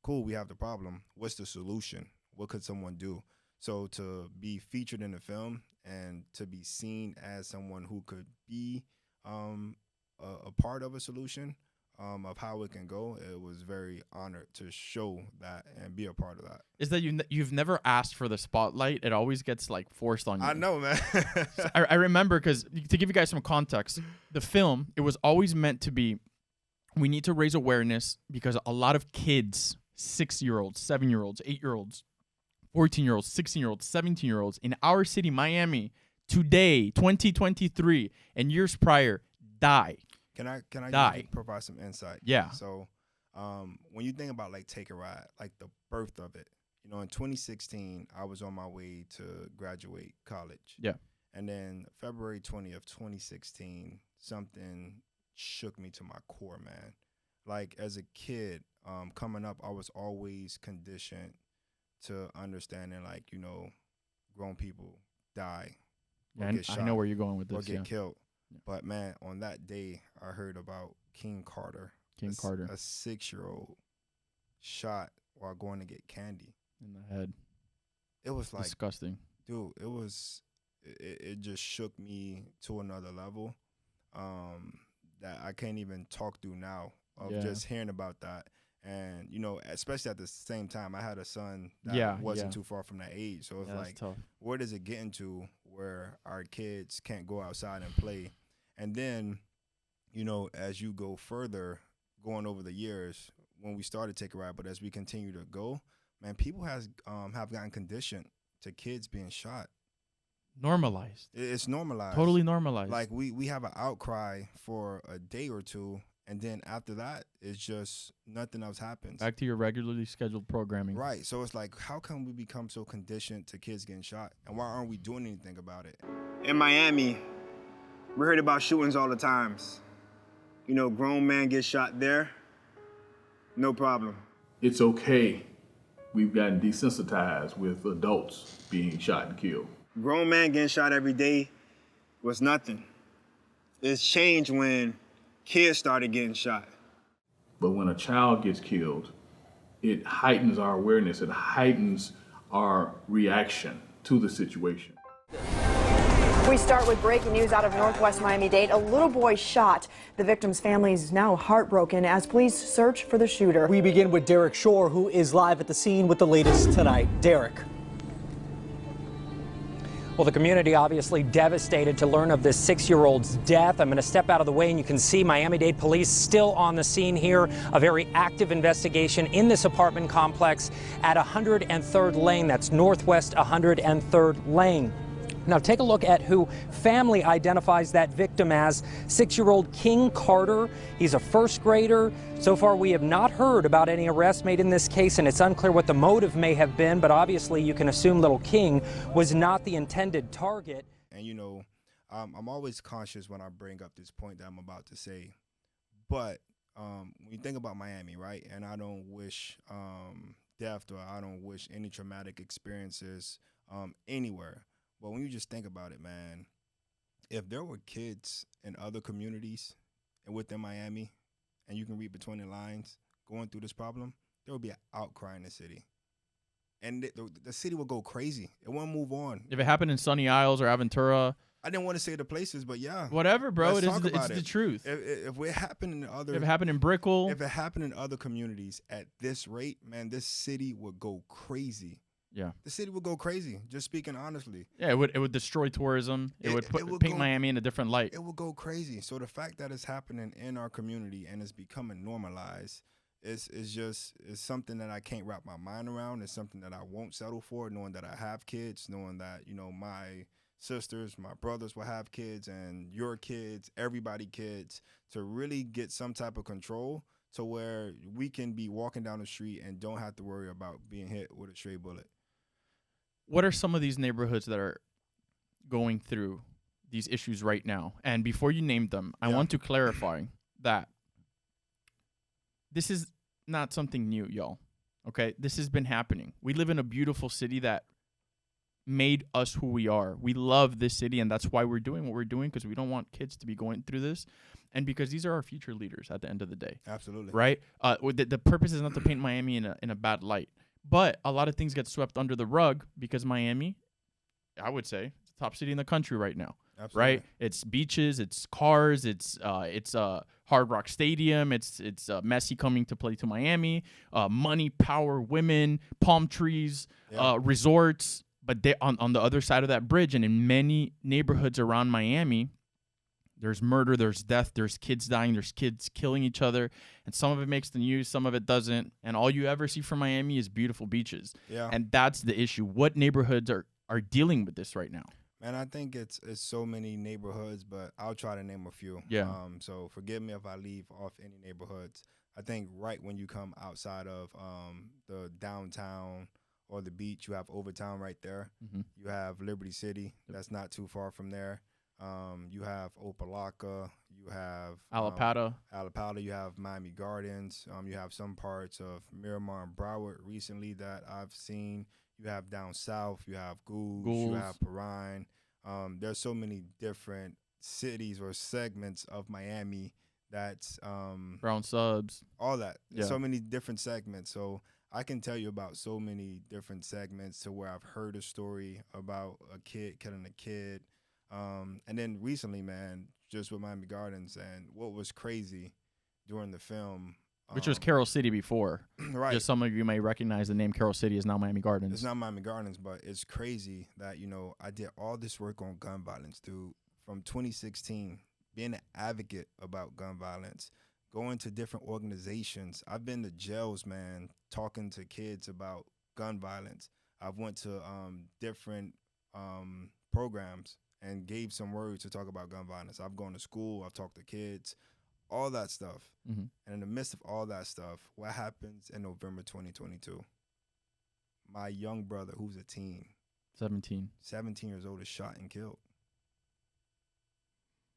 Cool, we have the problem. What's the solution? What could someone do? So to be featured in the film and to be seen as someone who could be a part of a solution of how it can go, it was very honored to show that and be a part of that. Is that you've never asked for the spotlight? It always gets like forced on you. I know, man. So I remember, because to give you guys some context, the film, it was always meant to be, we need to raise awareness because a lot of kids, 6-year-olds, 7-year-olds, 8-year-olds, 14-year-olds, 16-year-olds, 17-year-olds in our city, Miami, today, 2023, and years prior, die. Can I just provide some insight? Yeah. So when you think about like Take a Ride, like the birth of it, in 2016, I was on my way to graduate college. Yeah. And then February 20th, 2016, something shook me to my core, man. Like as a kid, coming up, I was always conditioned to understanding like, grown people die. Yeah, I know where you're going with this. Or get killed. But man, on that day, I heard about King Carter. A 6-year-old shot while going to get candy in the head. it was like disgusting, dude. It just shook me to another level that I can't even talk through now of just hearing about that. And you know, especially at the same time, I had a son that wasn't too far from that age, so it's like, where does it get into where our kids can't go outside and play? And then, you know, as you go further, going over the years, when we started Take a Ride, but as we continue to go, man, people have gotten conditioned to kids being shot. Normalized. It's normalized. Totally normalized. Like we have an outcry for a day or two, and then after that, it's just nothing else happens. Back to your regularly scheduled programming. Right. So it's like, how can we become so conditioned to kids getting shot? And why aren't we doing anything about it? In Miami, we heard about shootings all the times. You know, grown man gets shot there, no problem. It's okay. We've gotten desensitized with adults being shot and killed. Grown man getting shot every day was nothing. It's changed when kids started getting shot. But when a child gets killed, it heightens our awareness, it heightens our reaction to the situation. We start with breaking news out of Northwest Miami-Dade. A little boy shot. The victim's family is now heartbroken as police search for the shooter. We begin with Derek Shore, who is live at the scene with the latest tonight. Derek. Well, the community obviously devastated to learn of this 6-year-old's death. I'm going to step out of the way and you can see Miami-Dade police still on the scene here. A very active investigation in this apartment complex at 103rd Lane. That's Northwest 103rd Lane. Now take a look at who family identifies that victim as. 6-year-old Quin Carter. He's a first grader. So far we have not heard about any arrests made in this case, and it's unclear what the motive may have been, but obviously you can assume little Quin was not the intended target. And you know, I'm always conscious when I bring up this point that I'm about to say, but when you think about Miami, right, and I don't wish death or I don't wish any traumatic experiences anywhere. But when you just think about it, man, if there were kids in other communities and within Miami, and you can read between the lines, going through this problem, there would be an outcry in the city. And the city would go crazy. It won't move on. If it happened in Sunny Isles or Aventura. I didn't want to say the places, but yeah. Whatever, bro. It's it. the truth. If it happened in other... If it happened in Brickell. If it happened in other communities at this rate, man, this city would go crazy. Yeah, the city would go crazy. Just speaking honestly. Yeah, it would destroy tourism. It would paint Miami in a different light. It would go crazy. So the fact that it's happening in our community and it's becoming normalized is something that I can't wrap my mind around. It's something that I won't settle for. Knowing that I have kids, knowing that my sisters, my brothers will have kids, and your kids, everybody kids, to really get some type of control to where we can be walking down the street and don't have to worry about being hit with a stray bullet. What are some of these neighborhoods that are going through these issues right now? And before you name them, I want to clarify that this is not something new, y'all. Okay? This has been happening. We live in a beautiful city that made us who we are. We love this city, and that's why we're doing what we're doing, because we don't want kids to be going through this, and because these are our future leaders at the end of the day. Absolutely. Right? The purpose is not to paint Miami in a bad light. But a lot of things get swept under the rug because Miami, I would say, is the top city in the country right now. Absolutely. Right? It's beaches, it's cars, it's Hard Rock Stadium, it's Messi coming to play to Miami, money, power, women, palm trees, resorts. But they on the other side of that bridge, and in many neighborhoods around Miami, there's murder, there's death, there's kids dying, there's kids killing each other. And some of it makes the news, some of it doesn't. And all you ever see from Miami is beautiful beaches. Yeah. And that's the issue. What neighborhoods are dealing with this right now? Man, I think it's so many neighborhoods, but I'll try to name a few. Yeah. So forgive me if I leave off any neighborhoods. I think right when you come outside of the downtown or the beach, you have Overtown right there. Mm-hmm. You have Liberty City. That's not too far from there. You have Opelika, you have Alapata, you have Miami Gardens, you have some parts of Miramar and Broward recently that I've seen. You have down south, you have Goose. You have Perrine. There's so many different cities or segments of Miami that's Brown Subs, all that. Yeah. So many different segments. So I can tell you about so many different segments to where I've heard a story about a kid killing a kid. And then recently, man, just with Miami Gardens, and what was crazy during the film. Which was Carroll City before. Right. Just some of you may recognize the name Carroll City is now Miami Gardens. It's not Miami Gardens, but it's crazy that, you know, I did all this work on gun violence, dude, from 2016, being an advocate about gun violence, going to different organizations. I've been to jails, man, talking to kids about gun violence. I've went to different programs and gave some words to talk about gun violence. I've gone to school. I've talked to kids, all that stuff. Mm-hmm. And in the midst of all that stuff, what happens in November 2022? My young brother, who's a teen, 17 years old, is shot and killed.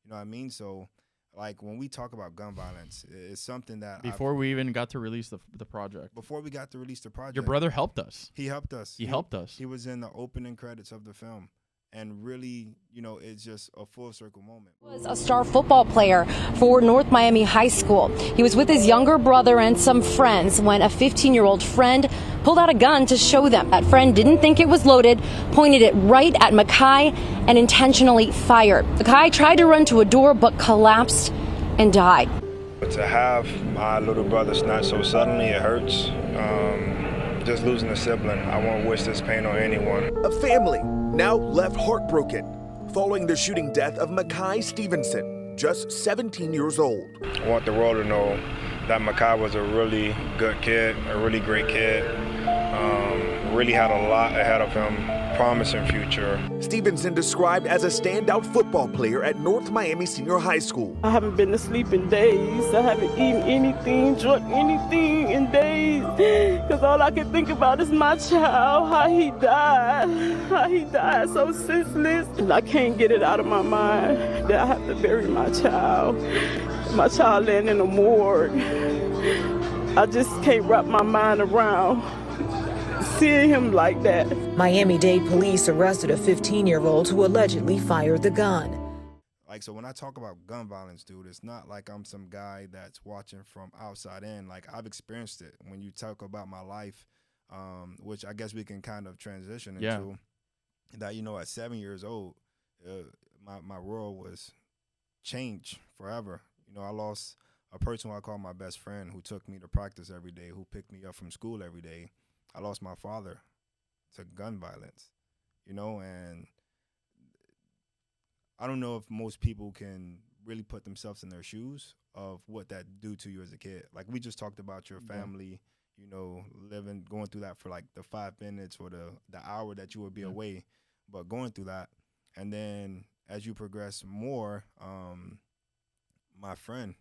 You know what I mean? So, like, when we talk about gun violence, it's something that before we even got to release the project. Before we got to release the project. Your brother helped us. He helped us. He helped us. He was in the opening credits of the film. And really, you know, it's just a full circle moment. Was a star football player for North Miami High School. He was with his younger brother and some friends when a 15-year-old friend pulled out a gun to show them. That friend didn't think it was loaded, pointed it right at Makai, and intentionally fired. Makai tried to run to a door but collapsed and died. But to have my little brother snatched so suddenly, it hurts. Just losing a sibling, I won't wish this pain on anyone. A family now left heartbroken following the shooting death of Makai Stevenson, just 17 years old. I want the world to know that Makai was a really good kid, a really great kid, really had a lot ahead of him, promising future. Stevenson described as a standout football player at North Miami Senior High School. I haven't been to sleep in days. I haven't eaten anything, drunk anything in days. Because all I can think about is my child, how he died so senseless. And I can't get it out of my mind that I have to bury my child laying in the morgue. I just can't wrap my mind around seeing him like that. Miami-Dade police arrested a 15-year-old who allegedly fired the gun. Like, so when I talk about gun violence, dude, it's not like I'm some guy that's watching from outside in. Like, I've experienced it. When you talk about my life, which I guess we can kind of transition into, that, you know, at 7 years old, my world was changed forever. You know, I lost a person who I call my best friend, who took me to practice every day, who picked me up from school every day. I lost my father to gun violence, you know, and I don't know if most people can really put themselves in their shoes of what that do to you as a kid. Like, we just talked about your family, you know, going through that for like the 5 minutes or the hour that you would be away, but going through that. And then as you progress more, my friend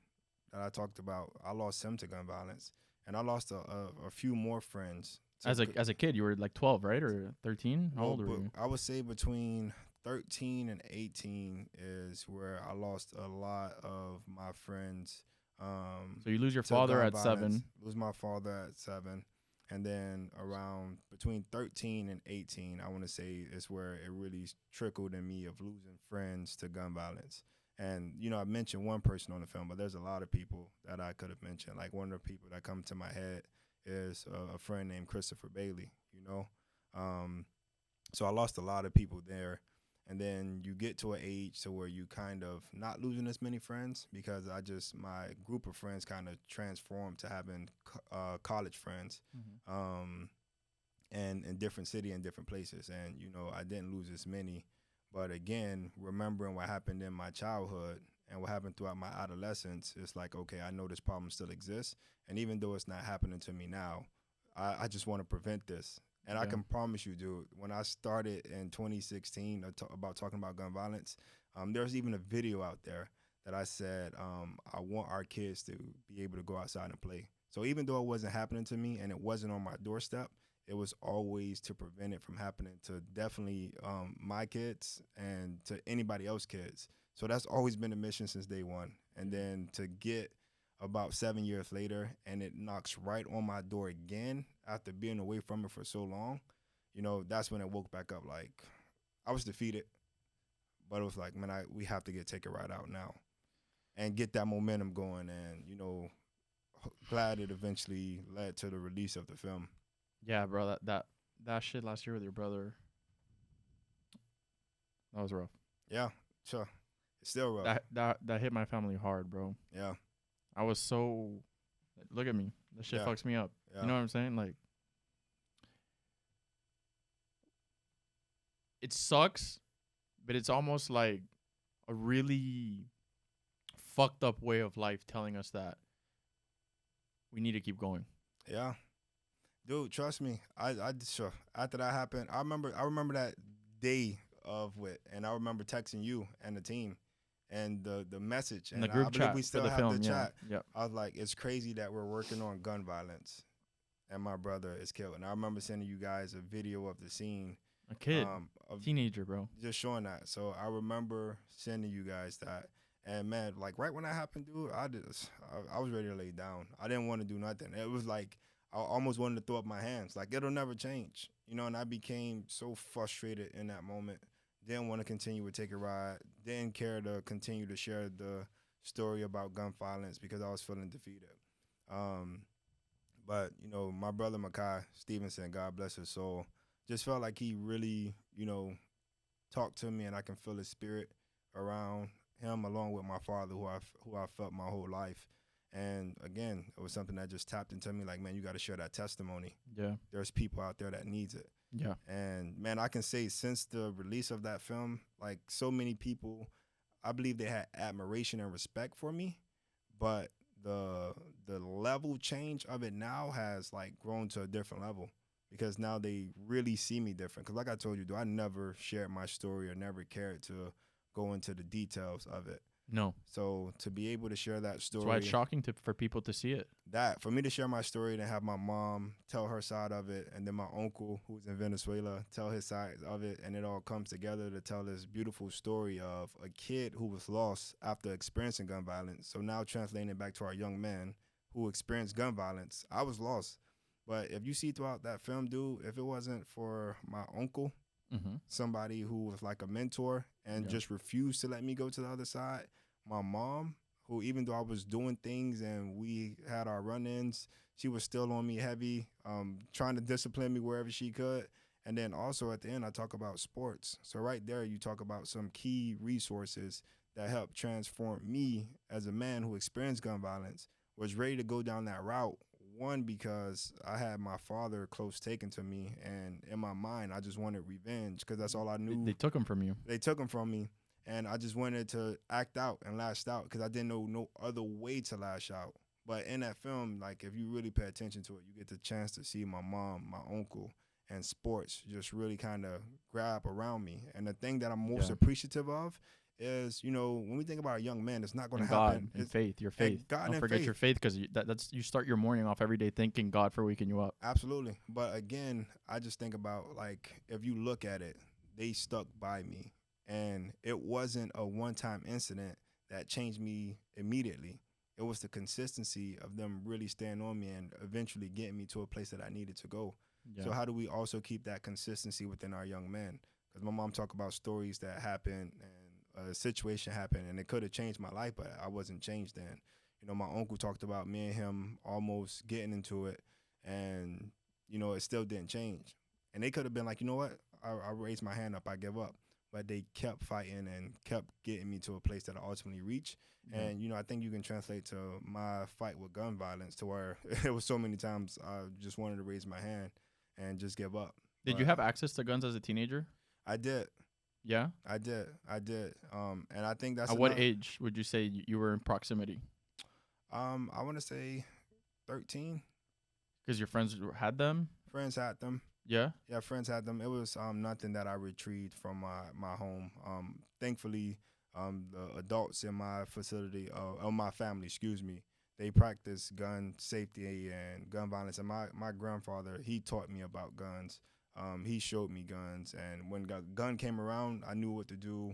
that I talked about, I lost him to gun violence, and I lost a few more friends. As a kid, you were like 12, right, or 13? How old were you? I would say between 13 and 18 is where I lost a lot of my friends. So you lose your father at 7. Lose my father at 7. And then around between 13 and 18, I want to say is where it really trickled in me of losing friends to gun violence. And, you know, I mentioned one person on the film, but there's a lot of people that I could have mentioned. Like, one of the people that come to my head is a friend named Christopher Bailey, you know. So I lost a lot of people there. And then you get to an age to where you kind of not losing as many friends, because my group of friends kind of transformed to having college friends, and in different city and different places. And, you know, I didn't lose as many. But again, remembering what happened in my childhood and what happened throughout my adolescence, it's like, okay, I know this problem still exists. And even though it's not happening to me now, I just want to prevent this. And I can promise you, dude, when I started in 2016 about talking about gun violence, there's even a video out there that I said, I want our kids to be able to go outside and play. So even though it wasn't happening to me and it wasn't on my doorstep, it was always to prevent it from happening to definitely my kids and to anybody else's kids. So that's always been a mission since day one. And then to get about 7 years later and it knocks right on my door again after being away from it for so long, you know, that's when it woke back up. Like, I was defeated, but it was like, man, we have to take it right out now and get that momentum going. And, you know, glad it eventually led to the release of the film. Yeah, bro. That shit last year with your brother. That was rough. Yeah, sure. It's still rough. That hit my family hard, bro. Yeah. I was so. Look at me. That shit Yeah. fucks me up. Yeah. You know what I'm saying? Like, it sucks, but it's almost like a really fucked up way of life telling us that we need to keep going. Yeah. Dude, trust me. I sure. After that happened, I remember that day of it, and I remember texting you and the team and the message. And the I group believe chat we for still the have film, the yeah. chat. Yep. I was like, it's crazy that we're working on gun violence and my brother is killed. And I remember sending you guys a video of the scene. A kid, of teenager, bro. Just showing that. So I remember sending you guys that. And man, like right when that happened, dude, I was ready to lay down. I didn't want to do nothing. It was like I almost wanted to throw up my hands. Like, it'll never change. You know, and I became so frustrated in that moment. Didn't want to continue with Take a Ride. Didn't care to continue to share the story about gun violence because I was feeling defeated. But, you know, my brother Makai Stevenson, God bless his soul, just felt like he really, you know, talked to me, and I can feel his spirit around him along with my father who I felt my whole life. And again, it was something that just tapped into me like, man, you got to share that testimony. Yeah. There's people out there that needs it. Yeah. And man, I can say since the release of that film, like so many people, I believe they had admiration and respect for me, but the level change of it now has like grown to a different level because now they really see me different. Because like I told you, I never shared my story or never cared to go into the details of it. No. So to be able to share that story. That's why it's shocking for people to see it. For me to share my story and have my mom tell her side of it, and then my uncle who's in Venezuela tell his side of it, and it all comes together to tell this beautiful story of a kid who was lost after experiencing gun violence. So now translating it back to our young man who experienced gun violence, I was lost. But if you see throughout that film, dude, if it wasn't for my uncle, somebody who was like a mentor and just refused to let me go to the other side, my mom, who even though I was doing things and we had our run-ins, she was still on me heavy, trying to discipline me wherever she could. And then also at the end, I talk about sports. So right there, you talk about some key resources that helped transform me as a man who experienced gun violence, was ready to go down that route. One, because I had my father close taken to me, and in my mind, I just wanted revenge because that's all I knew. They took him from you. They took him from me, and I just wanted to act out and lash out because I didn't know no other way to lash out. But in that film, like if you really pay attention to it, you get the chance to see my mom, my uncle, and sports just really kind of grab around me. And the thing that I'm most appreciative of is, you know, when we think about a young man, it's not going to happen. God and faith, your faith. God Don't forget your faith, because that's you start your morning off every day thanking God for waking you up. Absolutely. But again, I just think about, like, if you look at it, they stuck by me. And it wasn't a one-time incident that changed me immediately. It was the consistency of them really staying on me and eventually getting me to a place that I needed to go. Yeah. So how do we also keep that consistency within our young men? Because my mom talked about stories that happened and a situation happened and it could have changed my life, but I wasn't changed then. You know, my uncle talked about me and him almost getting into it, and, you know, it still didn't change. And they could have been like, you know what, I raised my hand up, I give up. But they kept fighting and kept getting me to a place that I ultimately reached. Yeah. And, you know, I think you can translate to my fight with gun violence to where it was so many times I just wanted to raise my hand and just give up. Did you have access to guns as a teenager? I did. Yeah? I did. And I think that's At what age would you say you were in proximity? I want to say 13. Because your friends had them? Friends had them. Yeah? Yeah, friends had them. It was nothing that I retrieved from my home. Thankfully, the adults in my facility, or my family, excuse me, they practice gun safety and gun violence. And my grandfather, he taught me about guns. He showed me guns. And when gun came around, I knew what to do.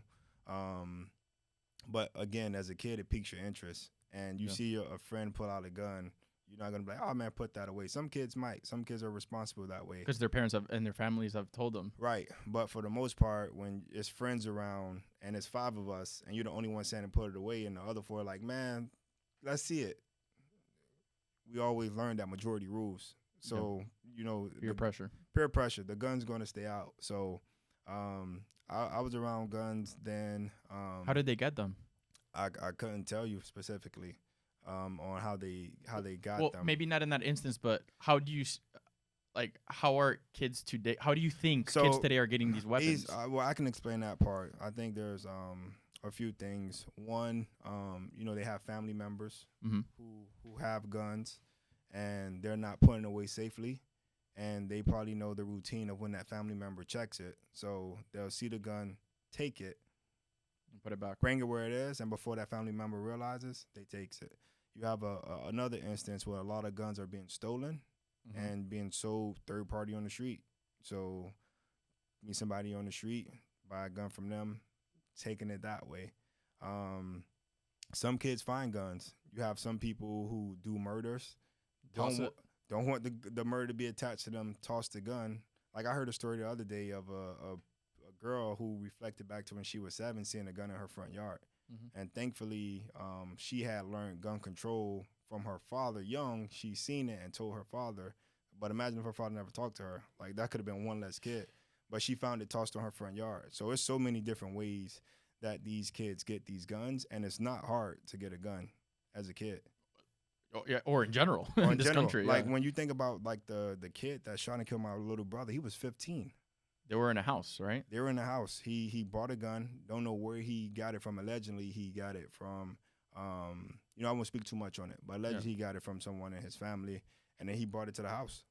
But again, as a kid, it piques your interest. And you see a friend pull out a gun, you're not going to be like, oh, man, put that away. Some kids might. Some kids are responsible that way. Because their parents and their families have told them. Right. But for the most part, when it's friends around and it's 5 of us and you're the only one saying to put it away and the other 4 are like, man, let's see it. We always learn that majority rules. So, you know, Peer pressure. Peer pressure. The gun's going to stay out. So, I was around guns then. How did they get them? I couldn't tell you specifically on how they got Well, them. maybe not in that instance, but how do you, like, how are kids today? How do you think kids today are getting these weapons? Well, I can explain that part. I think there's a few things. One, you know, they have family members who have guns, and they're not putting it away safely, and they probably know the routine of when that family member checks it. So they'll see the gun, take it, and put it back, bring it where it is, and before that family member realizes, they takes it. You have another instance where a lot of guns are being stolen and being sold third party on the street. So meet somebody on the street, buy a gun from them, taking it that way. Some kids find guns. You have some people who do murders, don't want the murder to be attached to them, toss the gun. Like I heard a story the other day of a girl who reflected back to when she was 7, seeing a gun in her front yard. And thankfully, she had learned gun control from her father young. She seen it and told her father. But imagine if her father never talked to her. Like, that could have been one less kid. But she found it tossed on her front yard. So it's so many different ways that these kids get these guns, and it's not hard to get a gun as a kid. Oh, yeah, or in general, Or in this country. Like, when you think about, like, the kid that shot and killed my little brother, he was 15. They were in a house, right? They were in a house. He bought a gun. Don't know where he got it from. Allegedly, he got it from, you know, I won't speak too much on it, but allegedly he got it from someone in his family, and then he brought it to the house.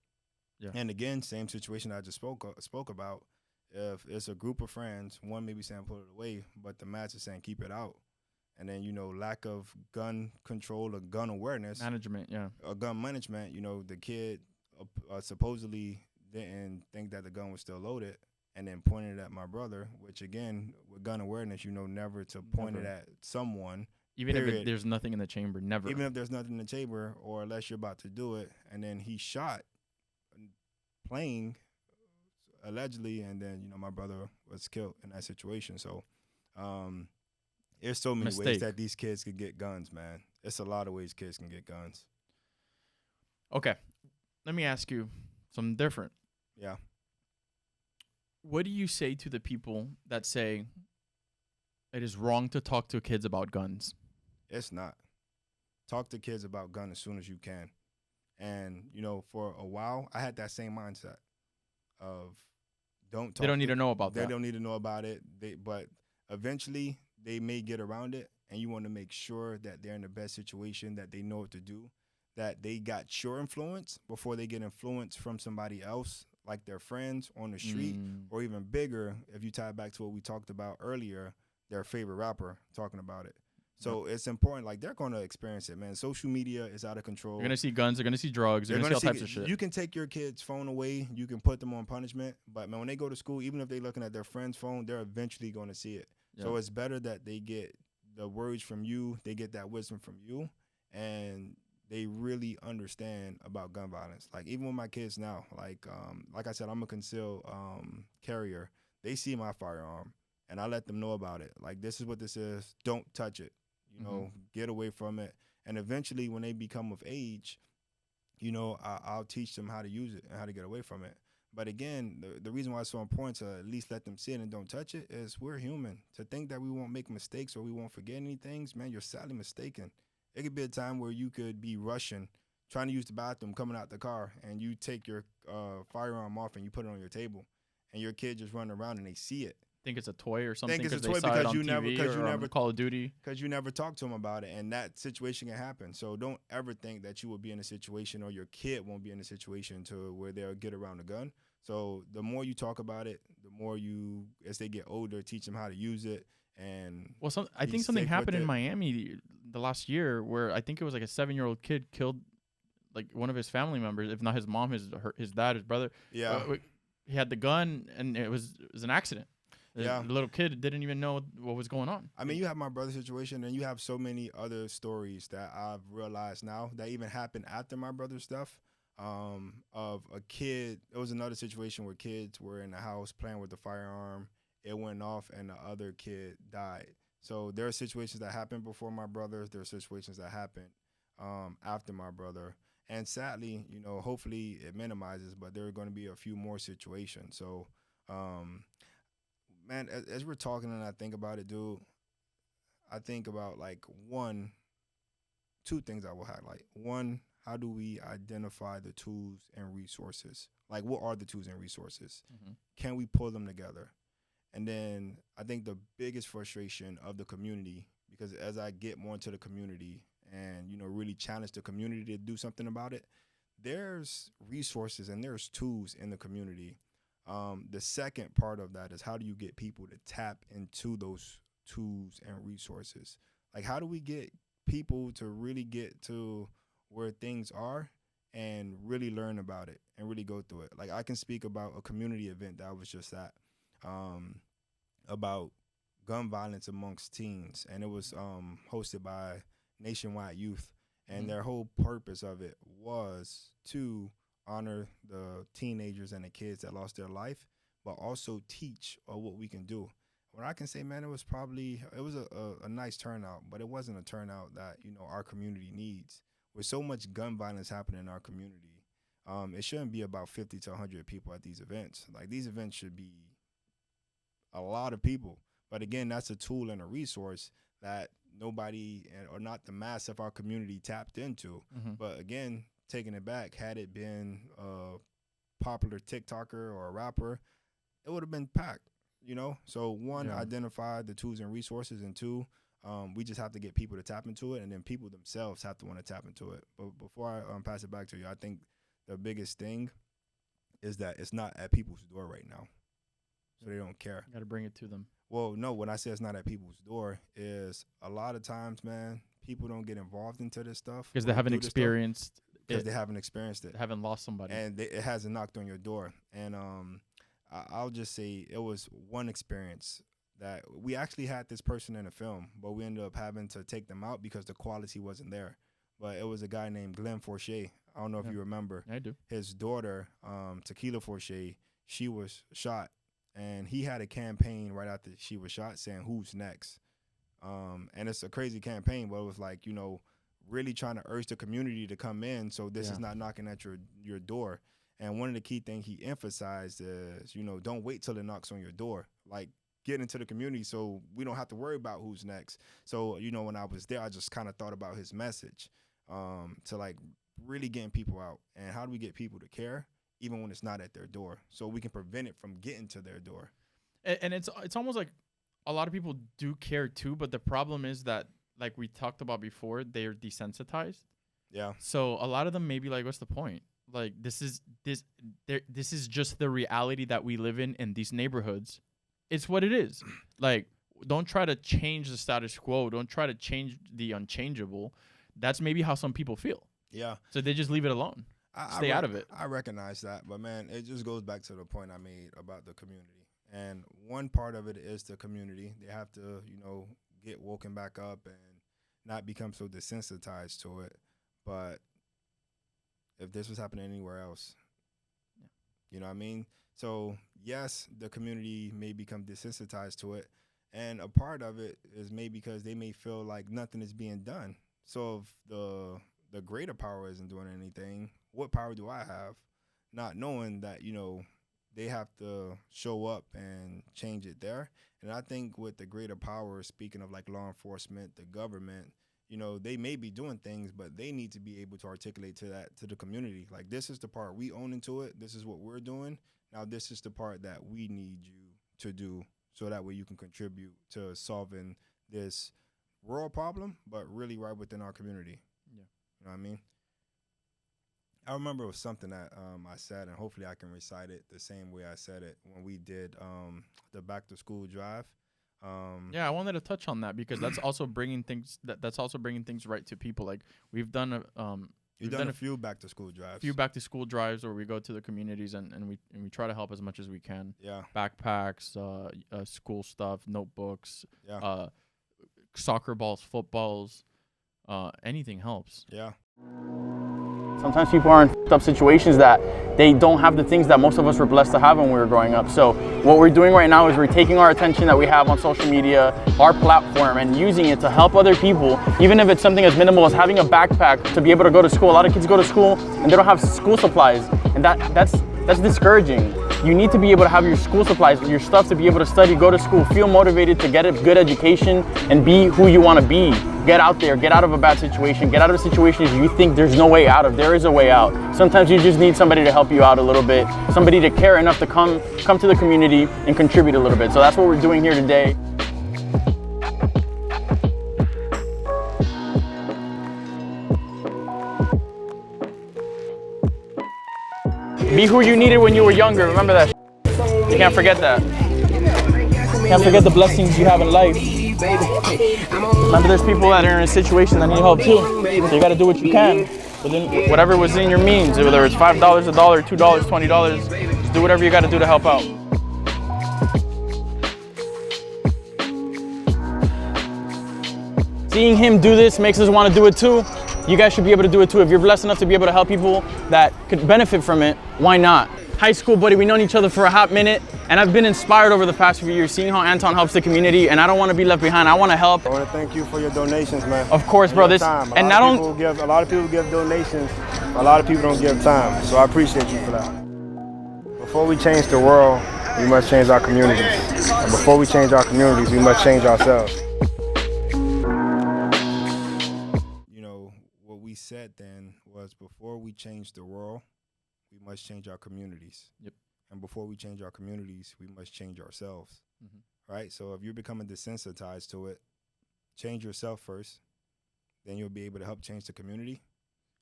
Yeah. And again, same situation I just spoke about. If it's a group of friends, one may be saying put it away, but the match is saying keep it out. And then, you know, lack of gun control or gun awareness. Management, yeah. Gun management, you know, the kid supposedly didn't think that the gun was still loaded, and then pointed it at my brother, which again, with gun awareness, you know, never to point it at someone. Even if there's nothing in the chamber, never. Even if there's nothing in the chamber, or unless you're about to do it, and then he shot, playing, allegedly, and then, you know, my brother was killed in that situation. So, there's so many ways that these kids could get guns, man. It's a lot of ways kids can get guns. Okay, let me ask you something different. Yeah. What do you say to the people that say it is wrong to talk to kids about guns? It's not. Talk to kids about guns as soon as you can. And, you know, for a while, I had that same mindset of don't talk. They don't need to know about that. They don't need to know about it. But eventually, they may get around it, and you want to make sure that they're in the best situation, that they know what to do, that they got your influence before they get influence from somebody else, like their friends on the street, or even bigger, if you tie it back to what we talked about earlier, their favorite rapper talking about it. So it's important. Like, they're going to experience it, man. Social media is out of control. They're going to see guns. They're going to see drugs. They're going to see all types of shit. You can take your kid's phone away. You can put them on punishment. But, man, when they go to school, even if they're looking at their friend's phone, they're eventually going to see it. Yeah. So it's better that they get the words from you. They get that wisdom from you. And they really understand about gun violence. Like, even with my kids now, like I said, I'm a concealed carrier. They see my firearm, and I let them know about it. Like, this is what this is. Don't touch it. You know, get away from it. And eventually, when they become of age, you know, I'll teach them how to use it and how to get away from it. But again, the reason why it's so important to at least let them see it and don't touch it is we're human. To think that we won't make mistakes or we won't forget any things, man, you're sadly mistaken. It could be a time where you could be rushing, trying to use the bathroom, coming out the car, and you take your firearm off and you put it on your table, and your kid just running around and they see it. Think it's a toy or something. Think it's a they toy saw it because on you TV never Call of Duty. Because you never talk to them about it, and that situation can happen. So don't ever think that you will be in a situation, or your kid won't be in a situation to where they'll get around a gun. So the more you talk about it, the more you, as they get older, teach them how to use it. And well, I think something happened in Miami the last year where I think it was like a 7-year-old kid killed like one of his family members, if not his mom, his dad, his brother. Yeah, he had the gun, and it was an accident. The little kid didn't even know what was going on. I mean, you have my brother's situation, and you have so many other stories that I've realized now that even happened after my brother's death. Of a kid, it was another situation where kids were in the house playing with the firearm. It went off, and the other kid died. So there are situations that happened before my brother. There are situations that happened after my brother. And sadly, you know, hopefully it minimizes, but there are going to be a few more situations. So, man, as we're talking and I think about it, dude, I think about like two things I will highlight. One, how do we identify the tools and resources? Like, what are the tools and resources? Mm-hmm. Can we pull them together? And then I think the biggest frustration of the community, because as I get more into the community and, you know, really challenge the community to do something about it, there's resources and there's tools in the community. The second part of that is how do you get people to tap into those tools and resources? Like, how do we get people to really get to where things are and really learn about it and really go through it? Like, I can speak about a community event that I was just at, about gun violence amongst teens, and it was hosted by Nationwide Youth, and their whole purpose of it was to honor the teenagers and the kids that lost their life, but also teach what we can do. What I can say, man, it was a nice turnout, but it wasn't a turnout that, you know, our community needs. With so much gun violence happening in our community, it shouldn't be about 50 to 100 people at these events. Like, these events should be a lot of people. But again, that's a tool and a resource that nobody or not the mass of our community tapped into. Mm-hmm. But again, taking it back, had it been a popular TikToker or a rapper, it would have been packed, you know? So one, identify the tools and resources, and two, we just have to get people to tap into it, and then people themselves have to want to tap into it. But before I pass it back to you, I think the biggest thing is that it's not at people's door right now. So they don't care. Got to bring it to them. Well, no, when I say it's not at people's door is a lot of times, man, people don't get involved into this stuff. Because they haven't experienced it. Because they haven't experienced it. They haven't lost somebody. And it hasn't knocked on your door. And I'll just say it was one experience that we actually had this person in the film, but we ended up having to take them out because the quality wasn't there. But it was a guy named Glenn Forche. I don't know if you remember. I do. His daughter, Tequila Forche, she was shot. And he had a campaign right after she was shot saying, "Who's next?" And it's a crazy campaign, but it was like, you know, really trying to urge the community to come in so this is not knocking at your door. And one of the key things he emphasized is, you know, don't wait till it knocks on your door. Like, get into the community so we don't have to worry about who's next. So, you know, when I was there, I just kind of thought about his message to, like, really getting people out. And how do we get people to care? Even when it's not at their door, so we can prevent it from getting to their door. And it's almost like a lot of people do care too, but the problem is that, like we talked about before, they're desensitized. Yeah. So a lot of them may be like, what's the point? Like, this is just the reality that we live in these neighborhoods. It's what it is. Like, don't try to change the status quo. Don't try to change the unchangeable. That's maybe how some people feel. Yeah. So they just leave it alone. Stay out of it. I recognize that, but man, it just goes back to the point I made about the community. And one part of it is the community. They have to, you know, get woken back up and not become so desensitized to it. But if this was happening anywhere else, you know what I mean? So yes, the community may become desensitized to it. And a part of it is maybe because they may feel like nothing is being done. So if the greater power isn't doing anything, what power do I have? Not knowing that, you know, they have to show up and change it there. And I think with the greater power, speaking of like law enforcement, the government, you know, they may be doing things, but they need to be able to articulate to the community. Like, this is the part we own into it. This is what we're doing. Now, this is the part that we need you to do, so that way you can contribute to solving this world problem, but really right within our community. Yeah. You know what I mean? I remember it was something that I said, and hopefully I can recite it the same way I said it when we did the back to school drive. Yeah, I wanted to touch on that because that's also bringing things right to people. Like, we've done You've done a few back to school drives. Few back to school drives where we go to the communities and we try to help as much as we can. Yeah. Backpacks, school stuff, notebooks, Yeah. Soccer balls, footballs, anything helps. Yeah. Sometimes people are in f***ed up situations that they don't have the things that most of us were blessed to have when we were growing up. So what we're doing right now is we're taking our attention that we have on social media, our platform, and using it to help other people, even if it's something as minimal as having a backpack to be able to go to school. A lot of kids go to school and they don't have school supplies, and that's discouraging. You need to be able to have your school supplies, your stuff to be able to study, go to school, feel motivated to get a good education and be who you want to be. Get out there, get out of a bad situation, get out of situations you think there's no way out of. There is a way out. Sometimes you just need somebody to help you out a little bit, somebody to care enough to come to the community and contribute a little bit. So that's what we're doing here today. Be who you needed when you were younger. Remember that. You can't forget that. Can't forget the blessings you have in life. Remember, there's people that are in a situation that need help too. So you got to do what you can. Within whatever was in your means, whether it's $5, $1, $2, $20, just do whatever you got to do to help out. Seeing him do this makes us want to do it too. You guys should be able to do it too. If you're blessed enough to be able to help people that could benefit from it, why not? High school buddy, we've known each other for a hot minute, and I've been inspired over the past few years seeing how Anthon helps the community, and I don't want to be left behind. I want to help. I want to thank you for your donations, man. Of course, bro. This time. and not only a lot of people give donations, a lot of people don't give time. So I appreciate you for that. Before we change the world, we must change our communities. And before we change our communities, we must change ourselves. We said then was before we change the world, we must change our communities. Yep. And before we change our communities, we must change ourselves. Right? So if you're becoming desensitized to it, change yourself first. Then you'll be able to help change the community.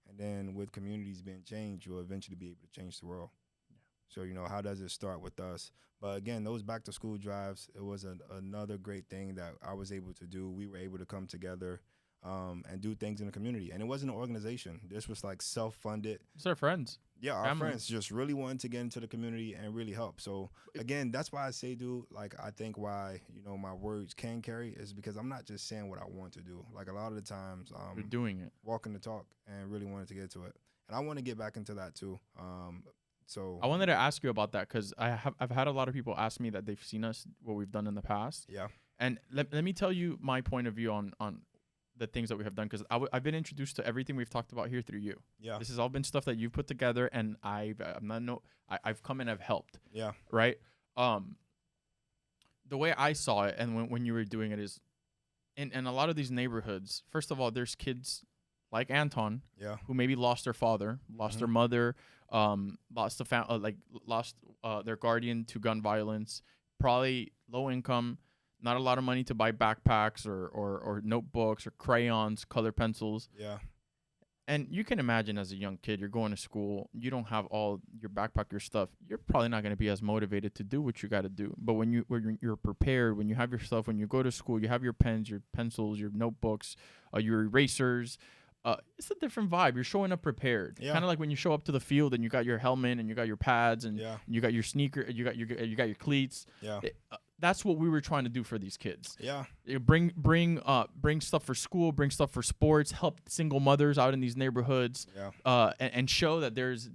And then with communities being changed, you'll eventually be able to change the world. So, how does it start with us? But again, those back to school drives, it was another great thing that I was able to do. We were able to come together and do things in the community. And it wasn't an organization. This was like self-funded. It's our friends. Yeah, our Family. friends just really wanted to get into the community and really help. So again, that's why I say, dude, like I think why, my words can carry is because I'm not just saying what I want to do. Like a lot of the times You're doing it. Walking the talk and really wanted to get to it. And I want to get back into that too. So I wanted to ask you about that because I've had a lot of people ask me that they've seen us, what we've done in the past. Yeah. And let me tell you my point of view on the things that we have done, because I've been introduced to everything we've talked about here through you. Yeah. This has all been stuff that you've put together, and I've come and I've helped. Yeah. Right. The way I saw it, and when you were doing it, is in a lot of these neighborhoods. First of all, there's kids like Anthon, who maybe lost their father, lost their mother, lost their guardian to gun violence, probably low income. Not a lot of money to buy backpacks or notebooks or crayons, color pencils. Yeah. And you can imagine as a young kid, you're going to school, you don't have all your backpack, your stuff. You're probably not going to be as motivated to do what you got to do. But when you're prepared, when you have your stuff, when you go to school, you have your pens, your pencils, your notebooks, your erasers. It's a different vibe. You're showing up prepared. Yeah. Kind of like when you show up to the field and you got your helmet and you got your pads and you got your sneaker, you got your cleats. Yeah. That's what we were trying to do for these kids. Yeah. Bring stuff for school, bring stuff for sports, help single mothers out in these neighborhoods. Yeah. And show that there's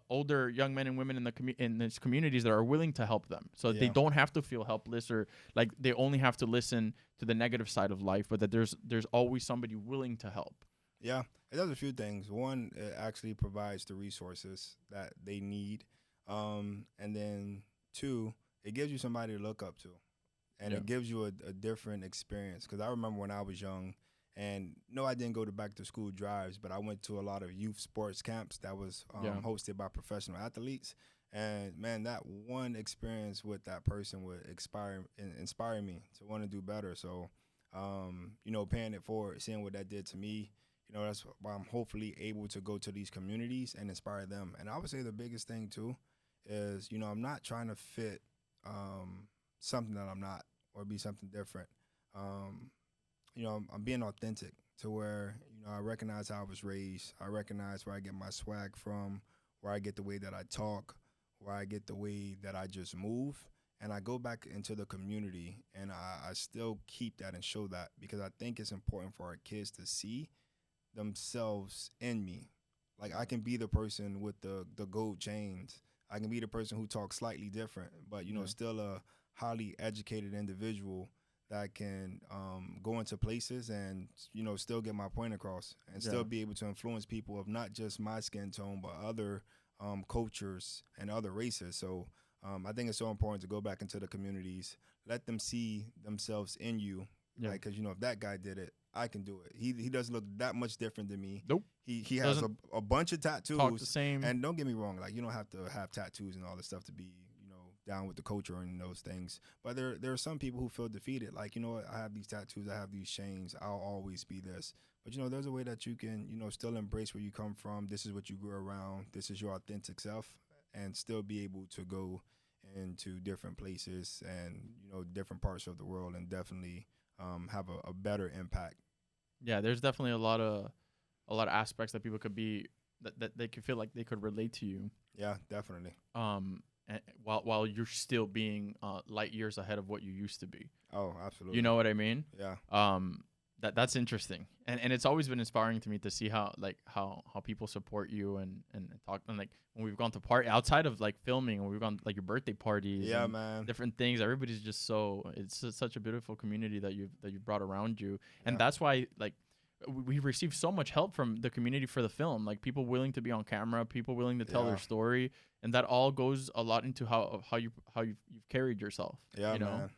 older young men and women in these communities that are willing to help them, so that they don't have to feel helpless or like they only have to listen to the negative side of life, but that there's always somebody willing to help. Yeah, it does a few things. One, it actually provides the resources that they need, and then two, it gives you somebody to look up to, and it gives you a different experience. Because I remember when I was young, and no, I didn't go to back to school drives, but I went to a lot of youth sports camps that was hosted by professional athletes. And man, that one experience with that person would inspire me to want to do better. So, paying it forward, seeing what that did to me, that's why I'm hopefully able to go to these communities and inspire them. And I would say the biggest thing too is, I'm not trying to fit something that I'm not or be something different. I'm being authentic to where, I recognize how I was raised. I recognize where I get my swag from, where I get the way that I talk, where I get the way that I just move. And I go back into the community and I still keep that and show that, because I think it's important for our kids to see themselves in me. Like, I can be the person with the gold chains. I can be the person who talks slightly different, but, you know, still a highly educated individual that can go into places and, you know, still get my point across and still be able to influence people of not just my skin tone, but other cultures and other races. So I think it's so important to go back into the communities, let them see themselves in you. Yeah. Like, because, you know, if that guy did it, I can do it. He doesn't look that much different than me. Nope. He has a bunch of tattoos. Talk the same. And don't get me wrong, like, you don't have to have tattoos and all this stuff to be, you know, down with the culture and those things. But there are some people who feel defeated. Like, you know what, I have these tattoos, I have these chains, I'll always be this. But, you know, there's a way that you can, you know, still embrace where you come from. This is what you grew around. This is your authentic self, and still be able to go into different places and, you know, different parts of the world, and definitely have a better impact. Yeah, there's definitely a lot of aspects that people could be that they could feel like they could relate to you. Yeah, definitely. And while you're still being light years ahead of what you used to be. Oh, absolutely. You know what I mean? Yeah. That's interesting, and it's always been inspiring to me to see how people support you and talk, and like when we've gone to party outside of like filming, when we've gone like your birthday parties, Yeah, and man. different things. Everybody's just it's such a beautiful community that you've brought around you, and that's why like we received so much help from the community for the film, like people willing to be on camera, people willing to tell their story, and that all goes a lot into how you've carried yourself. Yeah, you know? man.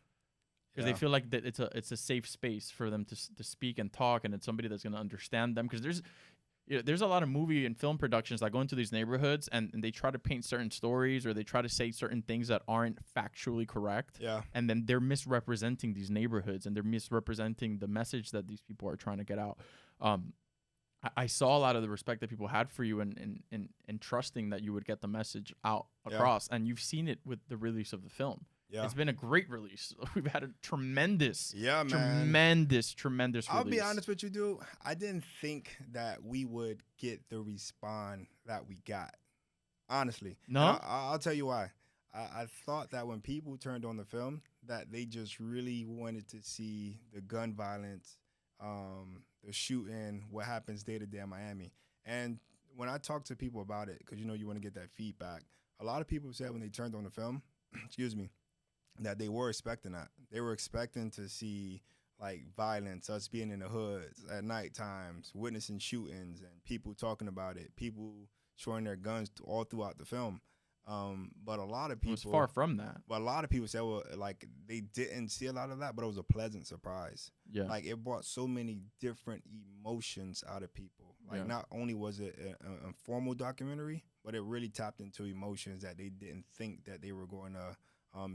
Because they feel like that it's a safe space for them to speak and talk, and it's somebody that's going to understand them. Because there's a lot of movie and film productions that go into these neighborhoods and they try to paint certain stories, or they try to say certain things that aren't factually correct. Yeah. And then they're misrepresenting these neighborhoods, and they're misrepresenting the message that these people are trying to get out. I saw a lot of the respect that people had for you and trusting that you would get the message out across. And you've seen it with the release of the film. Yeah. It's been a great release. We've had a tremendous release. I'll be honest with you, dude. I didn't think that we would get the response that we got. Honestly. No? I'll tell you why. I thought that when people turned on the film, that they just really wanted to see the gun violence, the shooting, what happens day to day in Miami. And when I talk to people about it, because, you know, you want to get that feedback, a lot of people said when they turned on the film, excuse me, that they were expecting that. They were expecting to see, like, violence, us being in the hoods at night times, witnessing shootings, and people talking about it, people showing their guns all throughout the film. But a lot of people... It was far from that. But a lot of people said, well, like, they didn't see a lot of that, but it was a pleasant surprise. Yeah. Like, it brought so many different emotions out of people. Like, not only was it an informal documentary, but it really tapped into emotions that they didn't think that they were going to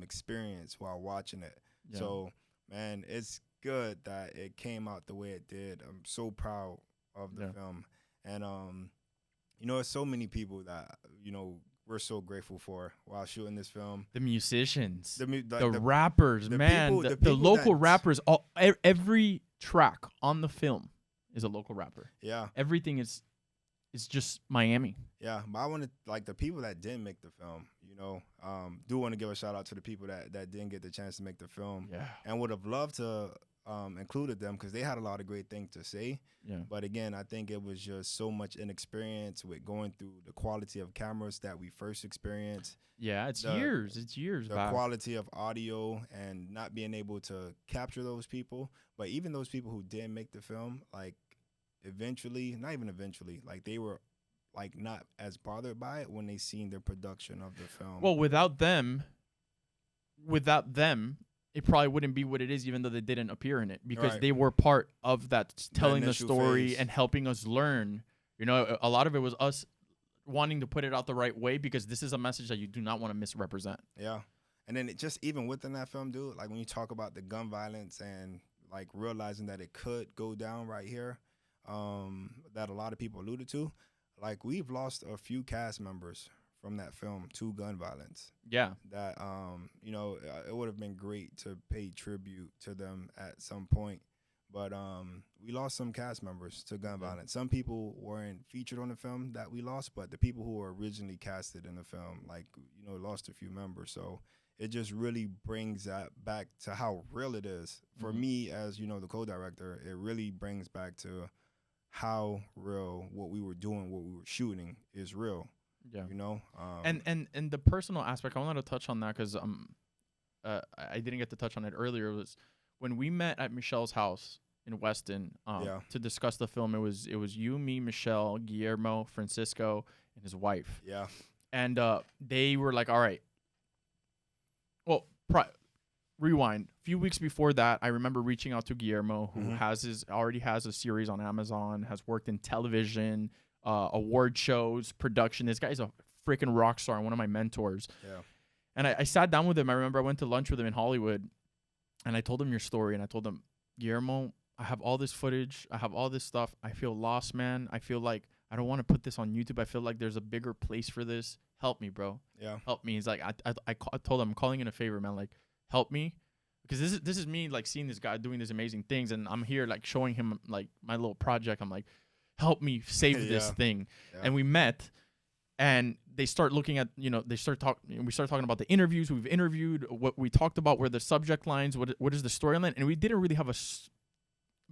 experience while watching it. Yeah. So, man, it's good that it came out the way it did. I'm so proud of the film. And, you know, there's so many people that, you know, we're so grateful for while shooting this film. The musicians, the the rappers, man, the local rappers. Every track on the film is a local rapper. Yeah. Everything is just Miami. Yeah, but I want to, like, the people that didn't make the film, you know, do want to give a shout out to the people that didn't get the chance to make the film. Yeah. And would have loved to included them because they had a lot of great things to say. Yeah. But again, I think it was just so much inexperience with going through the quality of cameras that we first experienced. Yeah, it's years. The quality of audio and not being able to capture those people. But even those people who didn't make the film, like, eventually, not even eventually, like, they were, like, not as bothered by it when they seen the production of the film. Well, without them, it probably wouldn't be what it is, even though they didn't appear in it, because they were part of that, telling the story and helping us learn. You know, a lot of it was us wanting to put it out the right way, because this is a message that you do not want to misrepresent. Yeah. And then it just, even within that film, dude, like, when you talk about the gun violence and, like, realizing that it could go down right here, that a lot of people alluded to, like, we've lost a few cast members from that film to gun violence. Yeah. That, you know, it would have been great to pay tribute to them at some point. But we lost some cast members to gun violence. Some people weren't featured on the film that we lost, but the people who were originally casted in the film, like, you know, lost a few members. So it just really brings that back to how real it is. For me, as, you know, the co-director, it really brings back to how real what we were doing, what we were shooting is real. Yeah. You know? And the personal aspect, I wanted to touch on that because I didn't get to touch on it earlier, was when we met at Michelle's house in Weston to discuss the film. It was you, me, Michelle, Guillermo, Francisco, and his wife. Yeah. And they were like, all right. Well, rewind. A few weeks before that, I remember reaching out to Guillermo, who already has a series on Amazon, has worked in television, award shows, production. This guy's a freaking rock star and one of my mentors. Yeah. And I sat down with him. I remember I went to lunch with him in Hollywood, and I told him your story, and I told him, Guillermo, I have all this footage. I have all this stuff. I feel lost, man. I feel like I don't want to put this on YouTube. I feel like there's a bigger place for this. Help me, bro. Yeah. Help me. He's like, I told him, I'm calling in a favor, man. Like, help me. Because this is me, like, seeing this guy doing these amazing things, and I'm here, like, showing him, like, my little project. I'm like, help me save this thing. Yeah. And we met, and they start looking at, we start talking about the interviews we've interviewed, what we talked about were the subject lines, what is the storyline, and we didn't really have a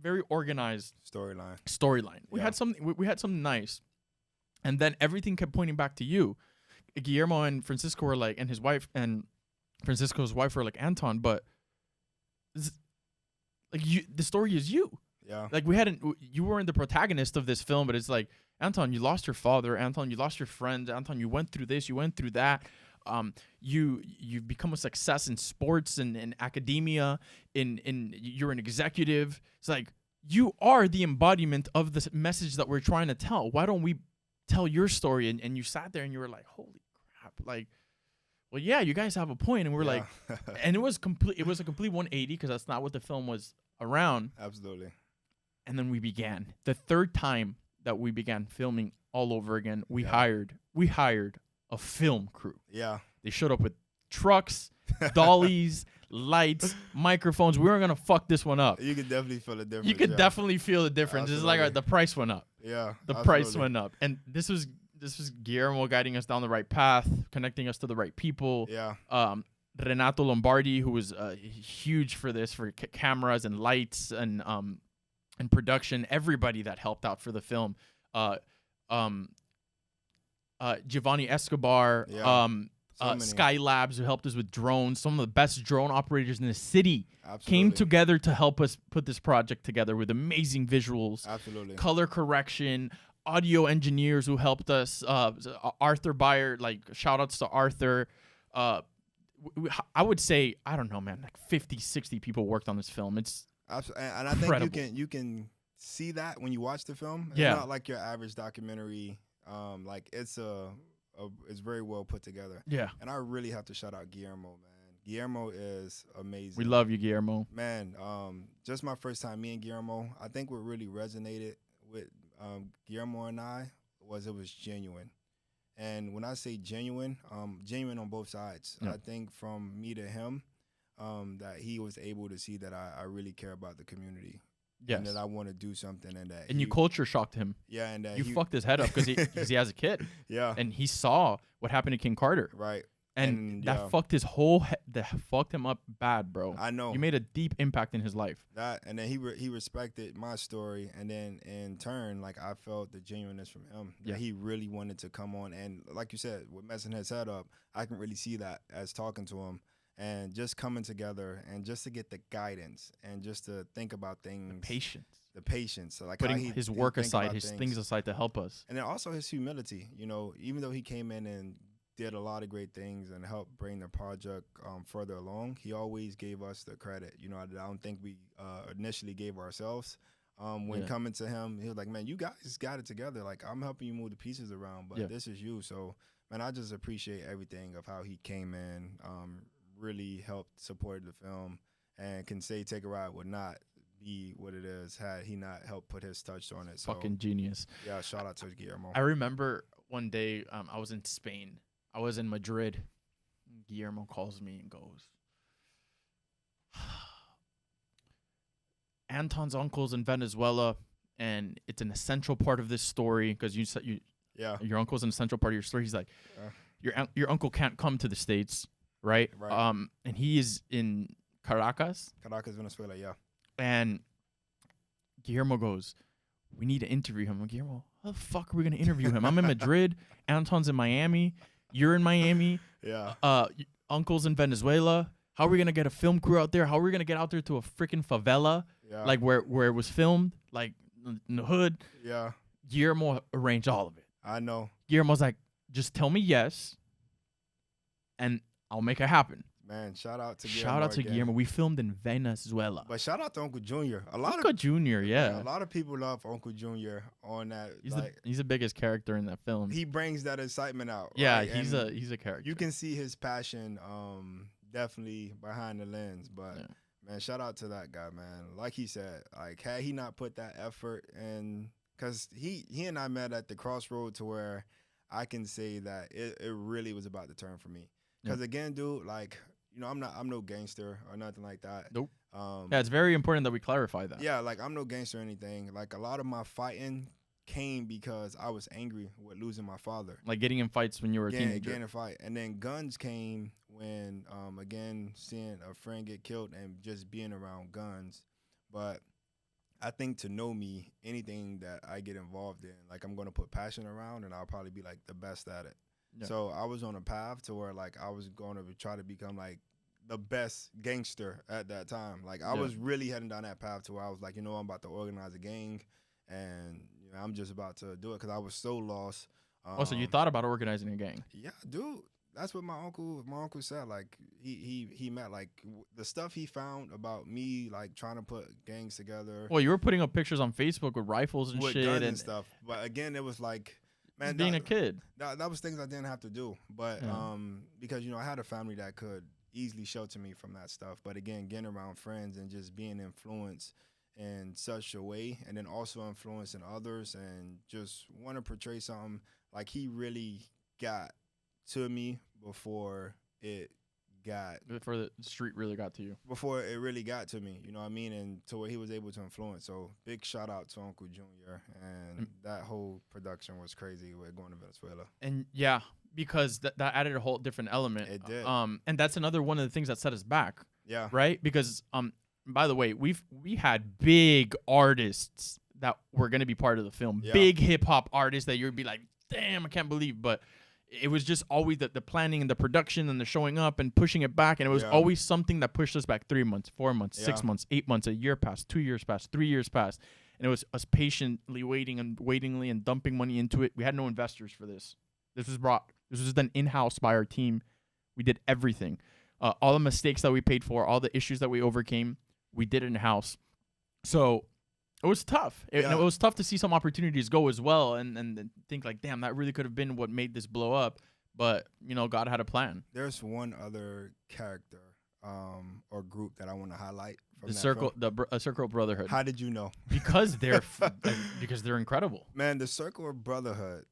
very organized storyline. We had something nice, and then everything kept pointing back to you. Guillermo and Francisco were like, and his wife and Francisco's wife were like, Anthon, but the story is you. Yeah. Like you weren't the protagonist of this film, but it's like, Anthon, you lost your father. Anthon, you lost your friends. Anthon, you went through this, you went through that. You've become a success in sports and in academia. You're an executive. It's like, you are the embodiment of the message that we're trying to tell. Why don't we tell your story? And you sat there and you were like, holy crap. Like, well, yeah, you guys have a point. And we're like, and it was a complete 180, because that's not what the film was around. Absolutely. And then we began. The third time that we began filming all over again, we hired a film crew. Yeah. They showed up with trucks, dollies, lights, microphones. We weren't gonna fuck this one up. You could definitely feel the difference. You could definitely feel the difference. It's like, all right, the price went up. Yeah. The price went up. And this was Guillermo guiding us down the right path, connecting us to the right people. Yeah. Renato Lombardi, who was huge for this, for cameras and lights and production. Everybody that helped out for the film. Giovanni Escobar, Skylabs, who helped us with drones. Some of the best drone operators in the city came together to help us put this project together with amazing visuals, color correction, audio engineers who helped us. Arthur Beyer, like, shout outs to Arthur. I would say, I don't know, man, like 50, 60 people worked on this film. It's and I think you can see that when you watch the film. It's not like your average documentary. Like, it's very well put together. Yeah. And I really have to shout out Guillermo, man. Guillermo is amazing. We love you, Guillermo. Man, just my first time, me and Guillermo, I think what really resonated with Guillermo and I was it was genuine. And when I say genuine, genuine on both sides. Yeah. I think from me to him, that he was able to see that I really care about the community. Yes. And that I want to do something, and that you culture shocked him. Yeah, and you fucked his head up because he has a kid. Yeah, and he saw what happened to King Carter. Right, and that fucked his whole that fucked him up bad, bro. I know. You made a deep impact in his life. That, and then he respected my story, and then in turn, like, I felt the genuineness from him. Yeah, he really wanted to come on, and like you said, with messing his head up, I can really see that as talking to him. And just coming together and just to get the guidance and just to think about things. The patience. So, like, putting his work aside, his things aside to help us. And then also his humility. You know, even though he came in and did a lot of great things and helped bring the project further along, he always gave us the credit. You know, I don't think we initially gave ourselves. When coming to him, he was like, man, you guys got it together. Like, I'm helping you move the pieces around, but this is you. So, man, I just appreciate everything of how he came in, really helped support the film, and can say Take a Ride would not be what it is had he not helped put his touch on it. So, fucking genius. Yeah, shout out to Guillermo. I remember one day I was in Spain. I was in Madrid. Guillermo calls me and goes, Anton's uncle's in Venezuela, and it's an essential part of this story because you said your uncle's an essential part of your story. He's like, your uncle can't come to the States. Right. And he is in Caracas, Venezuela. Yeah. And Guillermo goes, we need to interview him. I'm like, Guillermo, how the fuck are we going to interview him? I'm in Madrid. Anton's in Miami. You're in Miami. Yeah. Uncle's in Venezuela. How are we going to get a film crew out there? How are we going to get out there to a freaking favela? Yeah. Like where it was filmed, like in the hood. Yeah. Guillermo arranged all of it. I know. Guillermo's like, just tell me yes, and I'll make it happen. Man, shout out to Guillermo. We filmed in Venezuela. But shout out to Uncle Junior. Uncle Junior, yeah. A lot of people love Uncle Junior on that. He's the biggest character in that film. He brings that excitement out. Yeah, right? he's a character. You can see his passion definitely behind the lens. But man, shout out to that guy, man. Like he said, like had he not put that effort in, because he and I met at the crossroad to where I can say that it really was about to turn for me. Because again, dude, like, you know, I'm no gangster or nothing like that. Nope. Yeah, it's very important that we clarify that. Yeah, like I'm no gangster or anything. Like a lot of my fighting came because I was angry with losing my father. Like getting in fights when you were a teenager. Getting in a fight. And then guns came when, again, seeing a friend get killed and just being around guns. But I think to know me, anything that I get involved in, like I'm going to put passion around and I'll probably be like the best at it. Yeah. So I was on a path to where like I was going to try to become like the best gangster at that time. Like I was really heading down that path to where I was like, you know, I'm about to organize a gang and you know, I'm just about to do it because I was so lost. So you thought about organizing a gang? Yeah, dude. That's what my uncle said. Like he met like the stuff he found about me, like trying to put gangs together. Well, you were putting up pictures on Facebook with rifles and with shit guns and stuff. But again, it was like, man, being a kid. That was things I didn't have to do. But because, you know, I had a family that could easily shelter me from that stuff. But again, getting around friends and just being influenced in such a way, and then also influencing others and just want to portray something, like he really got to me before the street really got to you. Before it really got to me, you know what I mean? And to where he was able to influence. So big shout out to Uncle Junior. And that whole production was crazy with going to Venezuela. And yeah, because that added a whole different element. It did. And that's another one of the things that set us back. Yeah. Right? Because by the way, we had big artists that were gonna be part of the film. Yeah. Big hip hop artists that you'd be like, damn, I can't believe. But it was just always the planning and the production and the showing up and pushing it back. And it was always something that pushed us back 3 months, 4 months, 6 months, 8 months, a year passed, 2 years passed, 3 years passed. And it was us patiently waiting and dumping money into it. We had no investors for this. This was done in-house by our team. We did everything. All the mistakes that we paid for, all the issues that we overcame, we did in-house. So it was tough. It was tough to see some opportunities go as well and think like, damn, that really could have been what made this blow up. But, you know, God had a plan. There's one other character or group that I want to highlight from the that Circle, film. A Circle of Brotherhood. How did you know? Because they're incredible. Man, the Circle of Brotherhood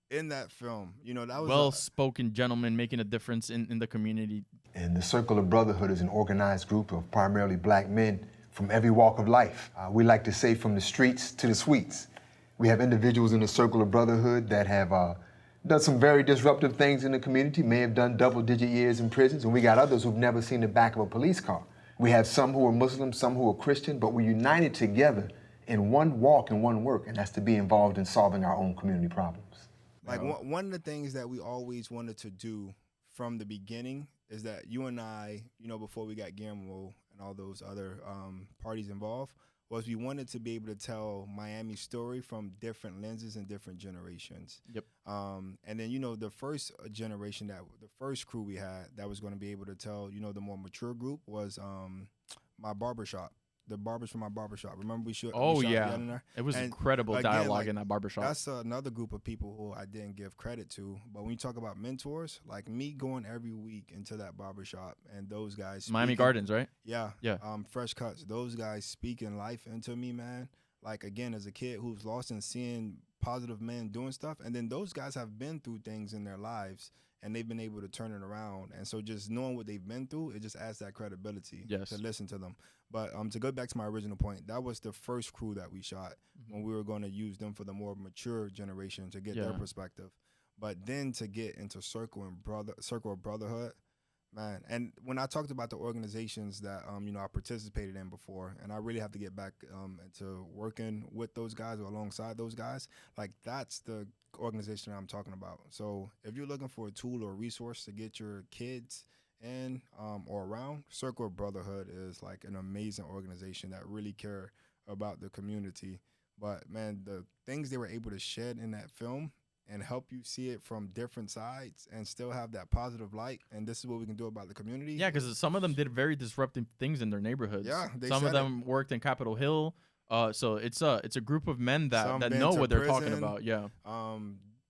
in that film, you know, that was well-spoken gentlemen making a difference in the community. And the Circle of Brotherhood is an organized group of primarily black men from every walk of life. We like to say from the streets to the suites. We have individuals in the Circle of Brotherhood that have done some very disruptive things in the community, may have done double-digit years in prisons, and we got others who've never seen the back of a police car. We have some who are Muslim, some who are Christian, but we're united together in one walk and one work, and that's to be involved in solving our own community problems. Like one of the things that we always wanted to do from the beginning is that you and I, you know, before we got Guillermo and all those other parties involved, was we wanted to be able to tell Miami's story from different lenses and different generations. Yep. And then, you know, the first generation, the first crew we had that was going to be able to tell, you know, the more mature group was my barbershop. The barbers from my barbershop. Remember we shot in there? It was incredible dialogue in that barbershop. That's another group of people who I didn't give credit to. But when you talk about mentors, like me going every week into that barbershop and those guys Miami Gardens, right? Yeah. Fresh Cuts. Those guys speaking life into me, man. Like, again, as a kid who's lost and seeing positive men doing stuff. And then those guys have been through things in their lives and they've been able to turn it around. And so just knowing what they've been through, it just adds that credibility to listen to them. But to go back to my original point, that was the first crew that we shot when we were going to use them for the more mature generation to get their perspective. But then to get into Circle of Brotherhood, Man, and when I talked about the organizations that you know, I participated in before, and I really have to get back into working with those guys or alongside those guys, like that's the organization I'm talking about. So if you're looking for a tool or resource to get your kids in or around, Circle of Brotherhood is like an amazing organization that really care about the community. But man, the things they were able to shed in that film and help you see it from different sides and still have that positive light. And this is what we can do about the community. Yeah, because some of them did very disruptive things in their neighborhoods. Yeah, some of them worked in Capitol Hill. So it's a group of men that know what they're talking about. Yeah.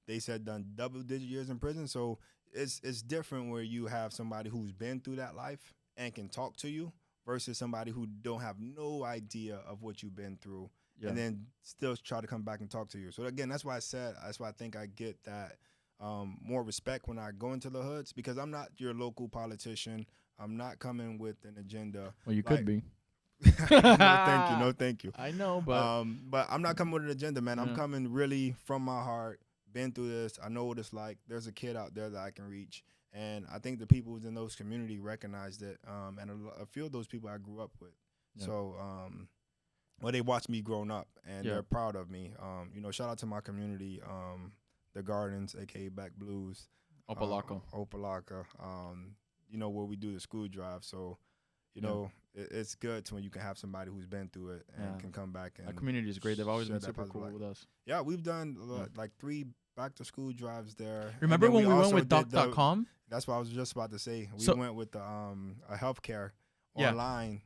They said done double-digit years in prison. So it's different where you have somebody who's been through that life and can talk to you versus somebody who don't have no idea of what you've been through. Yeah. And then still try to come back and talk to you. So again, that's why I think I get that more respect when I go into the hoods, because I'm not your local politician. I'm not coming with an agenda. Well, you could be. No, thank you. I know, but I'm not coming with an agenda, man. I'm coming really from my heart. Been through this. I know what it's like. There's a kid out there that I can reach, and I think the people within those community recognized it. And a few of those people I grew up with. Yeah. So. Well, they watched me growing up, and they're proud of me. You know, shout out to my community, the Gardens, a.k.a. Back Blues. Opalaka. You know, where we do the school drive. So, you know, it's good to when you can have somebody who's been through it and can come back. And our community is great. They've always been super cool with us. Yeah, we've done like 3 back-to-school drives there. Remember when we went with doc.com? That's what I was just about to say. We went with a healthcare online.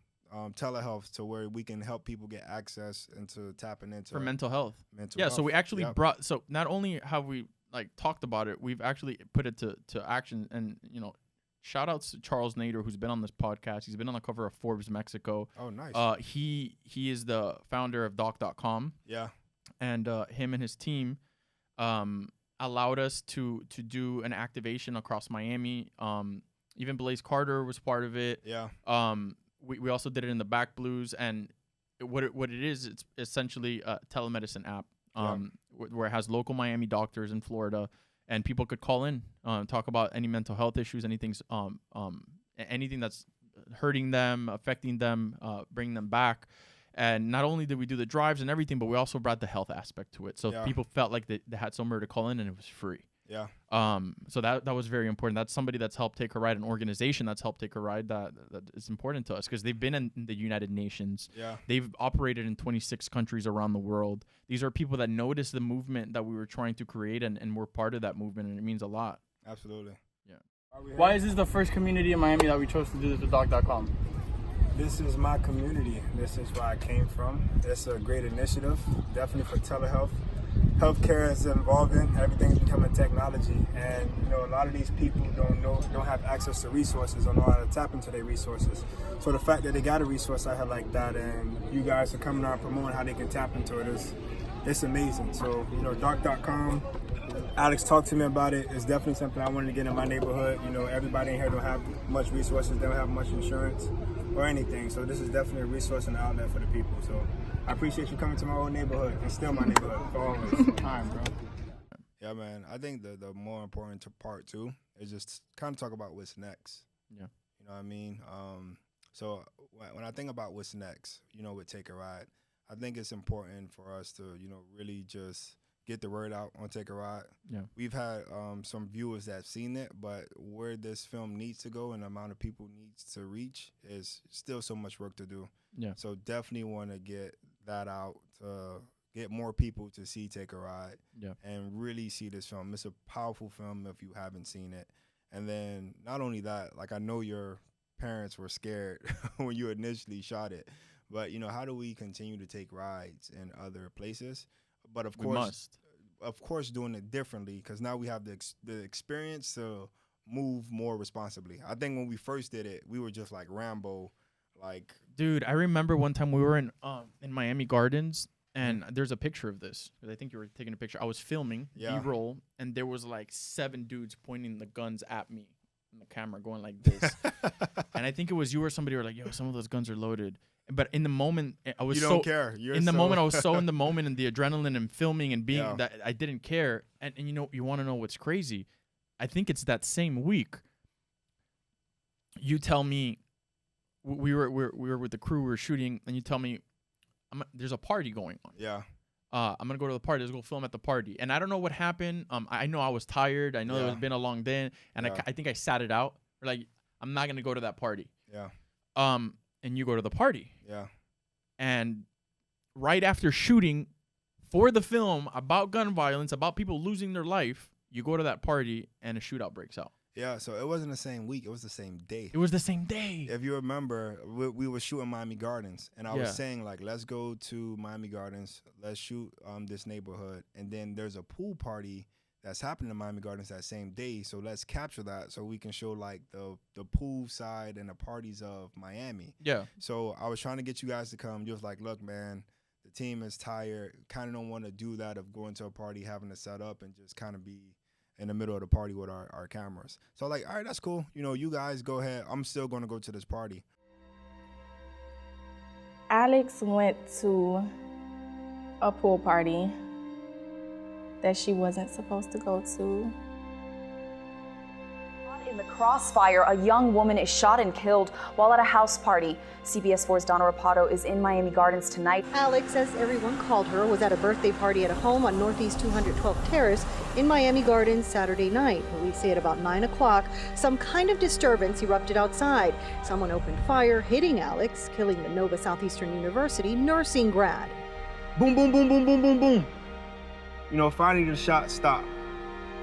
Telehealth, to where we can help people get access into tapping into for mental health. Health. So we actually brought. So not only have we like talked about it, we've actually put it to action. And you know, shout outs to Charles Nader, who's been on this podcast. He's been on the cover of Forbes Mexico. Oh, nice. He is the founder of doc.com. Yeah. And him and his team allowed us to do an activation across Miami. Even Blaze Carter was part of it. Yeah. We also did it in the Back Blues, and what it is, it's essentially a telemedicine app where it has local Miami doctors in Florida, and people could call in, talk about any mental health issues, anything that's hurting them, affecting them, bringing them back. And not only did we do the drives and everything, but we also brought the health aspect to it. So people felt like they had somewhere to call in, and it was free. Yeah. So that was very important. That's somebody that's helped take a ride, an organization that's helped take a ride that is important to us, because they've been in the United Nations. Yeah. They've operated in 26 countries around the world. These are people that noticed the movement that we were trying to create, and we're part of that movement, and it means a lot. Absolutely. Yeah. Why is this the first community in Miami that we chose to do this with doc.com? This is my community. This is where I came from. It's a great initiative, definitely for telehealth. Healthcare is evolving, everything's becoming technology, and you know, a lot of these people don't have access to resources or know how to tap into their resources. So the fact that they got a resource out here like that, and you guys are coming out and promoting how they can tap into it, it's amazing. So, you know, doc.com, Alex talked to me about it. It's definitely something I wanted to get in my neighborhood. You know, everybody in here don't have much resources, they don't have much insurance or anything. So this is definitely a resource and an outlet for the people. So I appreciate you coming to my old neighborhood and still my neighborhood for always. Time, bro. Yeah, man. I think the more important part too is just kind of talk about what's next. Yeah. You know what I mean? So when I think about what's next, you know, with Take a Ride, I think it's important for us to, you know, really just get the word out on Take a Ride. Yeah. We've had some viewers that have seen it, but where this film needs to go and the amount of people needs to reach is still so much work to do. Yeah. So definitely want to get that out to get more people to see Take a Ride. Yeah. And really see this film. It's a powerful film if you haven't seen it. And then not only that, like I know your parents were scared when you initially shot it, but you know, how do we continue to take rides in other places? But of course, doing it differently, because now we have the experience to move more responsibly. I think when we first did it, we were just like Rambo, like. Dude, I remember one time we were in Miami Gardens, and there's a picture of this. I think you were taking a picture. I was filming B-roll, and there was like 7 dudes pointing the guns at me in the camera, going like this. And I think it was you or somebody were like, "Yo, some of those guns are loaded." But in the moment, I was don't care. Moment, I was so in the moment and the adrenaline and filming and being that I didn't care. And you know, you want to know what's crazy? I think it's that same week. you tell me we were with the crew, we were shooting, and you tell me there's a party going on. Yeah. I'm gonna go to the party. Let's go film at the party. And I don't know what happened. I know I was tired. I know it was been a long day, and I think I sat it out. Like, I'm not gonna go to that party. Yeah. And you go to the party. Yeah. And right after shooting for the film about gun violence, about people losing their life, you go to that party and a shootout breaks out. Yeah, so it wasn't the same week. It was the same day. It was the same day. If you remember, we were shooting Miami Gardens, and I was saying, like, let's go to Miami Gardens. Let's shoot this neighborhood. And then there's a pool party that's happening in Miami Gardens that same day, so let's capture that so we can show, like, the pool side and the parties of Miami. Yeah. So I was trying to get you guys to come. You was like, look, man, the team is tired. Kind of don't want to do that of going to a party, having to set up, and just kind of be in the middle of the party with our cameras. So like, all right, that's cool. You know, you guys go ahead. I'm still going to go to this party. Alex went to a pool party that she wasn't supposed to go to. In the crossfire, a young woman is shot and killed while at a house party. CBS 4's Donna Rapato is in Miami Gardens tonight. Alex, as everyone called her, was at a birthday party at a home on Northeast 212th Terrace in Miami Gardens Saturday night. Police say at about 9 o'clock, some kind of disturbance erupted outside. Someone opened fire, hitting Alex, killing the Nova Southeastern University nursing grad. Boom, boom, boom, boom, boom, boom, boom. You know, finally the shot stopped.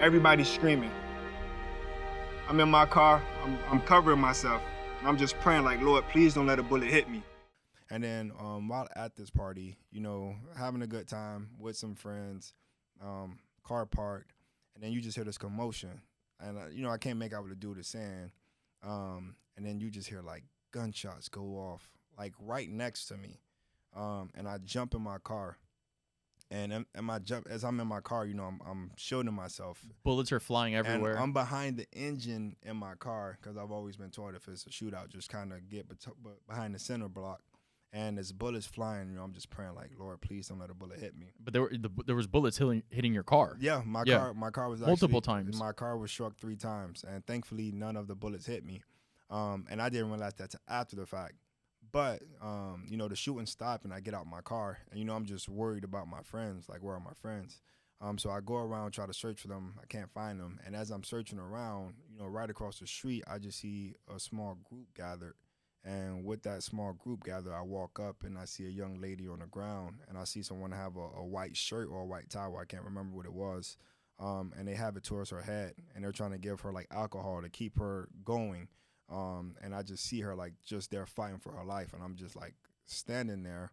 Everybody's screaming. I'm in my car, I'm covering myself. I'm just praying like, Lord, please don't let a bullet hit me. And then while at this party, you know, having a good time with some friends, car parked, and then you just hear this commotion. And, you know, I can't make out what the dude is saying. And then you just hear, like, gunshots go off, like, right next to me. And I jump in my car. And as I'm in my car, you know, I'm shielding myself. Bullets are flying everywhere. And I'm behind the engine in my car because I've always been taught if it's a shootout, just kind of get behind the center block. And there's bullets flying, you know, I'm just praying like, Lord, please don't let a bullet hit me. But there was bullets hitting your car. Yeah, my car was actually, multiple times. My car was struck 3 times, and thankfully none of the bullets hit me. And I didn't realize that after the fact. But, you know, the shooting stopped and I get out my car. And, you know, I'm just worried about my friends. Like, where are my friends? So I go around, try to search for them. I can't find them. And as I'm searching around, you know, right across the street, I just see a small group gathered. And with that small group gathered, I walk up and I see a young lady on the ground. And I see someone have a white shirt or a white towel. I can't remember what it was. And they have it towards her head. And they're trying to give her, like, alcohol to keep her going. And I just see her, like, just there fighting for her life, and I'm just, like, standing there.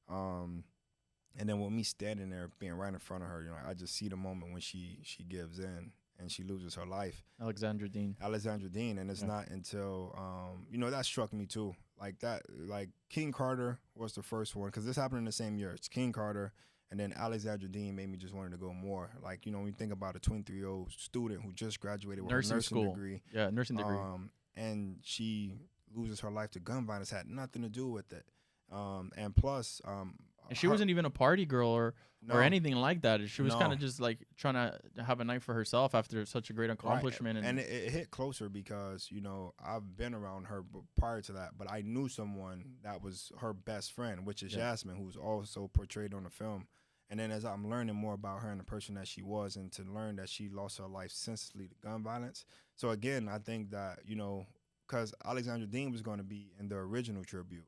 And then with me standing there, being right in front of her, you know, I just see the moment when she gives in and she loses her life. Alexandra Dean, and it's not until, you know, that struck me too. Like that, like King Carter was the first one, because this happened in the same year. It's King Carter, and then Alexandra Dean made me just wanted to go more. Like, you know, when you think about a 23-year-old student who just graduated with a nursing degree. Yeah, nursing degree. And she loses her life to gun violence, had nothing to do with it. And plus, and she wasn't even a party girl or anything like that. She was kind of just like trying to have a night for herself after such a great accomplishment. Right. And it hit closer because, you know, I've been around her prior to that, but I knew someone that was her best friend, which is Yasmin, who's also portrayed on the film. And then as I'm learning more about her and the person that she was, and to learn that she lost her life senselessly to gun violence. So again, I think that, you know, because Alexandra Dean was going to be in the original tribute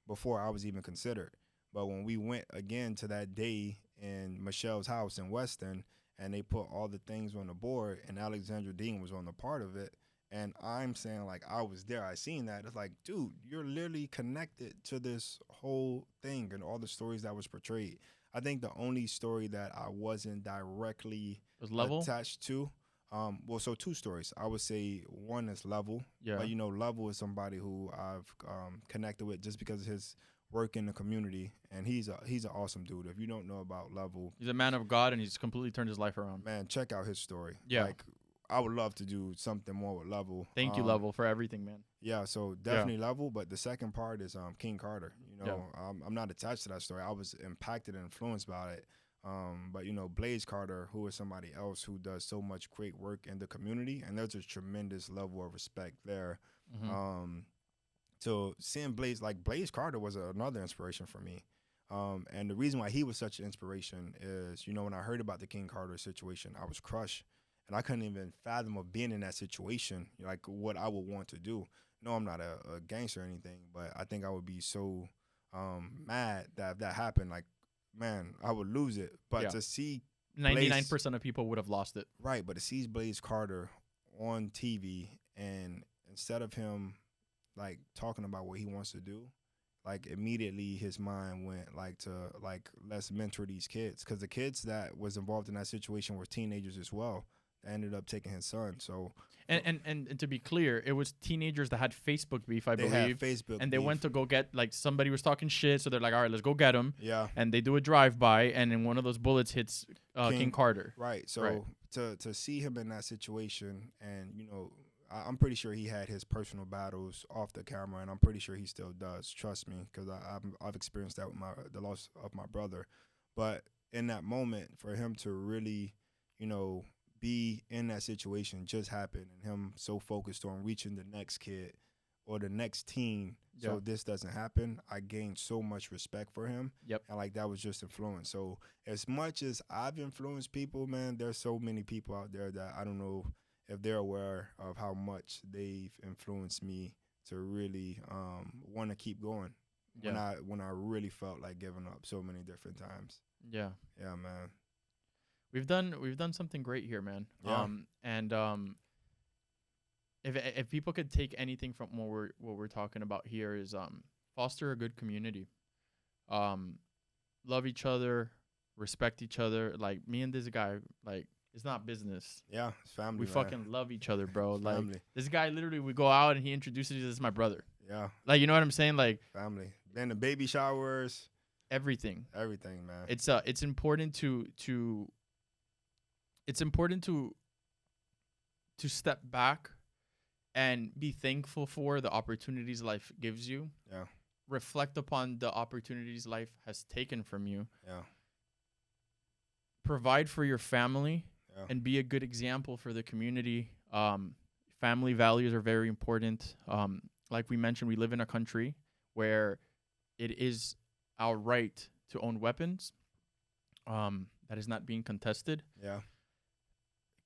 before I was even considered. But when we went again to that day in Michelle's house in Weston, and they put all the things on the board, and Alexandra Dean was on the part of it, and I'm saying, like, I was there, I seen that. It's like, dude, you're literally connected to this whole thing and all the stories that was portrayed. I think the only story that I wasn't directly attached to, well, so 2 stories. I would say one is Level. Yeah. But, you know, Level is somebody who I've connected with just because of his work in the community, and he's an awesome dude. If you don't know about Level, he's a man of God, and he's completely turned his life around. Man, check out his story. Yeah. Like, I would love to do something more with Level. Thank you, Level, for everything, man. Yeah, so definitely Level, but the second part is King Carter. You know, I'm not attached to that story. I was impacted and influenced by it. But, you know, Blaze Carter, who is somebody else who does so much great work in the community, and there's a tremendous level of respect there. So seeing Blaze Carter was another inspiration for me. And the reason why he was such an inspiration is, when I heard about the King Carter situation, I was crushed. And I couldn't even fathom of being in that situation, like what I would want to do. No, I'm not a gangster or anything, but I think I would be so mad that if that happened, like, man, I would lose it. But to see 99% of people would have lost it. Right, but to see Blaze Carter on TV, and instead of him, like, talking about what he wants to do, like, immediately his mind went, like, to, like, let's mentor these kids. Because the kids that was involved in that situation were teenagers as well. That ended up taking his son. So and to be clear, it was teenagers that had Facebook beef, I believe. Had Facebook and they beef. went to go get, like, somebody was talking shit, so they're like, all right, let's go get him. Yeah. And they do a drive-by, and then one of those bullets hits King Carter. Right. So to see him in that situation, and, I'm pretty sure he had his personal battles off the camera, and I'm pretty sure he still does. Trust me, because I've experienced that with the loss of my brother. But in that moment, for him to really, be in that situation just happened, and him so focused on reaching the next kid or the next teen so this doesn't happen, I gained so much respect for him. Yep. And, like, that was just influence. So as much as I've influenced people, man, there's so many people out there that I don't know if they're aware of how much they've influenced me to really want to keep going when I really felt like giving up so many different times. Yeah. Yeah, man. We've done something great here, man. Yeah. If people could take anything from what we're talking about here is foster a good community. Love each other, respect each other. Like, me and this guy, like, it's not business. Yeah, it's family. We fucking love each other, bro. Like, family. This guy, literally, we go out and he introduces us as my brother. Yeah. Like, you know what I'm saying? Like, family. Then the baby showers. Everything, man. It's important to step back and be thankful for the opportunities life gives you. Yeah. Reflect upon the opportunities life has taken from you. Yeah. Provide for your family and be a good example for the community. Family values are very important. Like we mentioned, we live in a country where it is our right to own weapons. That is not being contested. Yeah.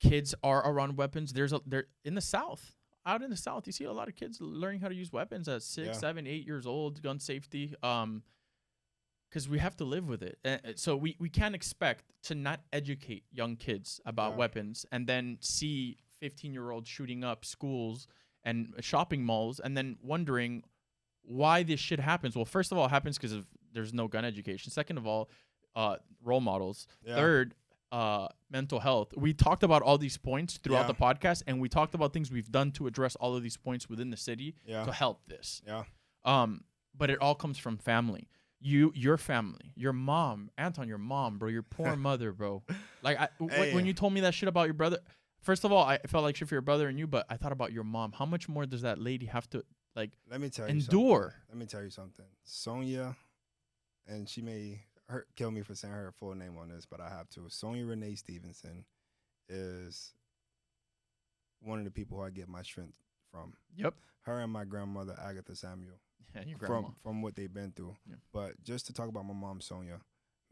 Kids are around weapons. They're in the South. Out in the South, you see a lot of kids learning how to use weapons at 6, 7, 8 years old, gun safety. Because we have to live with it. So we can't expect to not educate young kids about weapons and then see 15-year-olds shooting up schools and shopping malls and then wondering why this shit happens. Well, first of all, it happens because there's no gun education. Second of all, role models. Yeah. Third, mental health. We talked about all these points throughout the podcast, and we talked about things we've done to address all of these points within the city to help this. Yeah. But it all comes from family. Your family, your mom, Anthon, your mom, bro, your poor mother, bro. Like, when you told me that shit about your brother, first of all, I felt like shit for your brother and you, but I thought about your mom. How much more does that lady have to, like, let me tell endure? Let me tell you something. Sonia, and she may kill me for saying her full name on this, but I have to. Sonia Renee Stevenson is one of the people who I get my strength from. Yep. Her and my grandmother, Anthon Samuel. And your grandma. From what they've been through. Yeah. But just to talk about my mom, Sonia,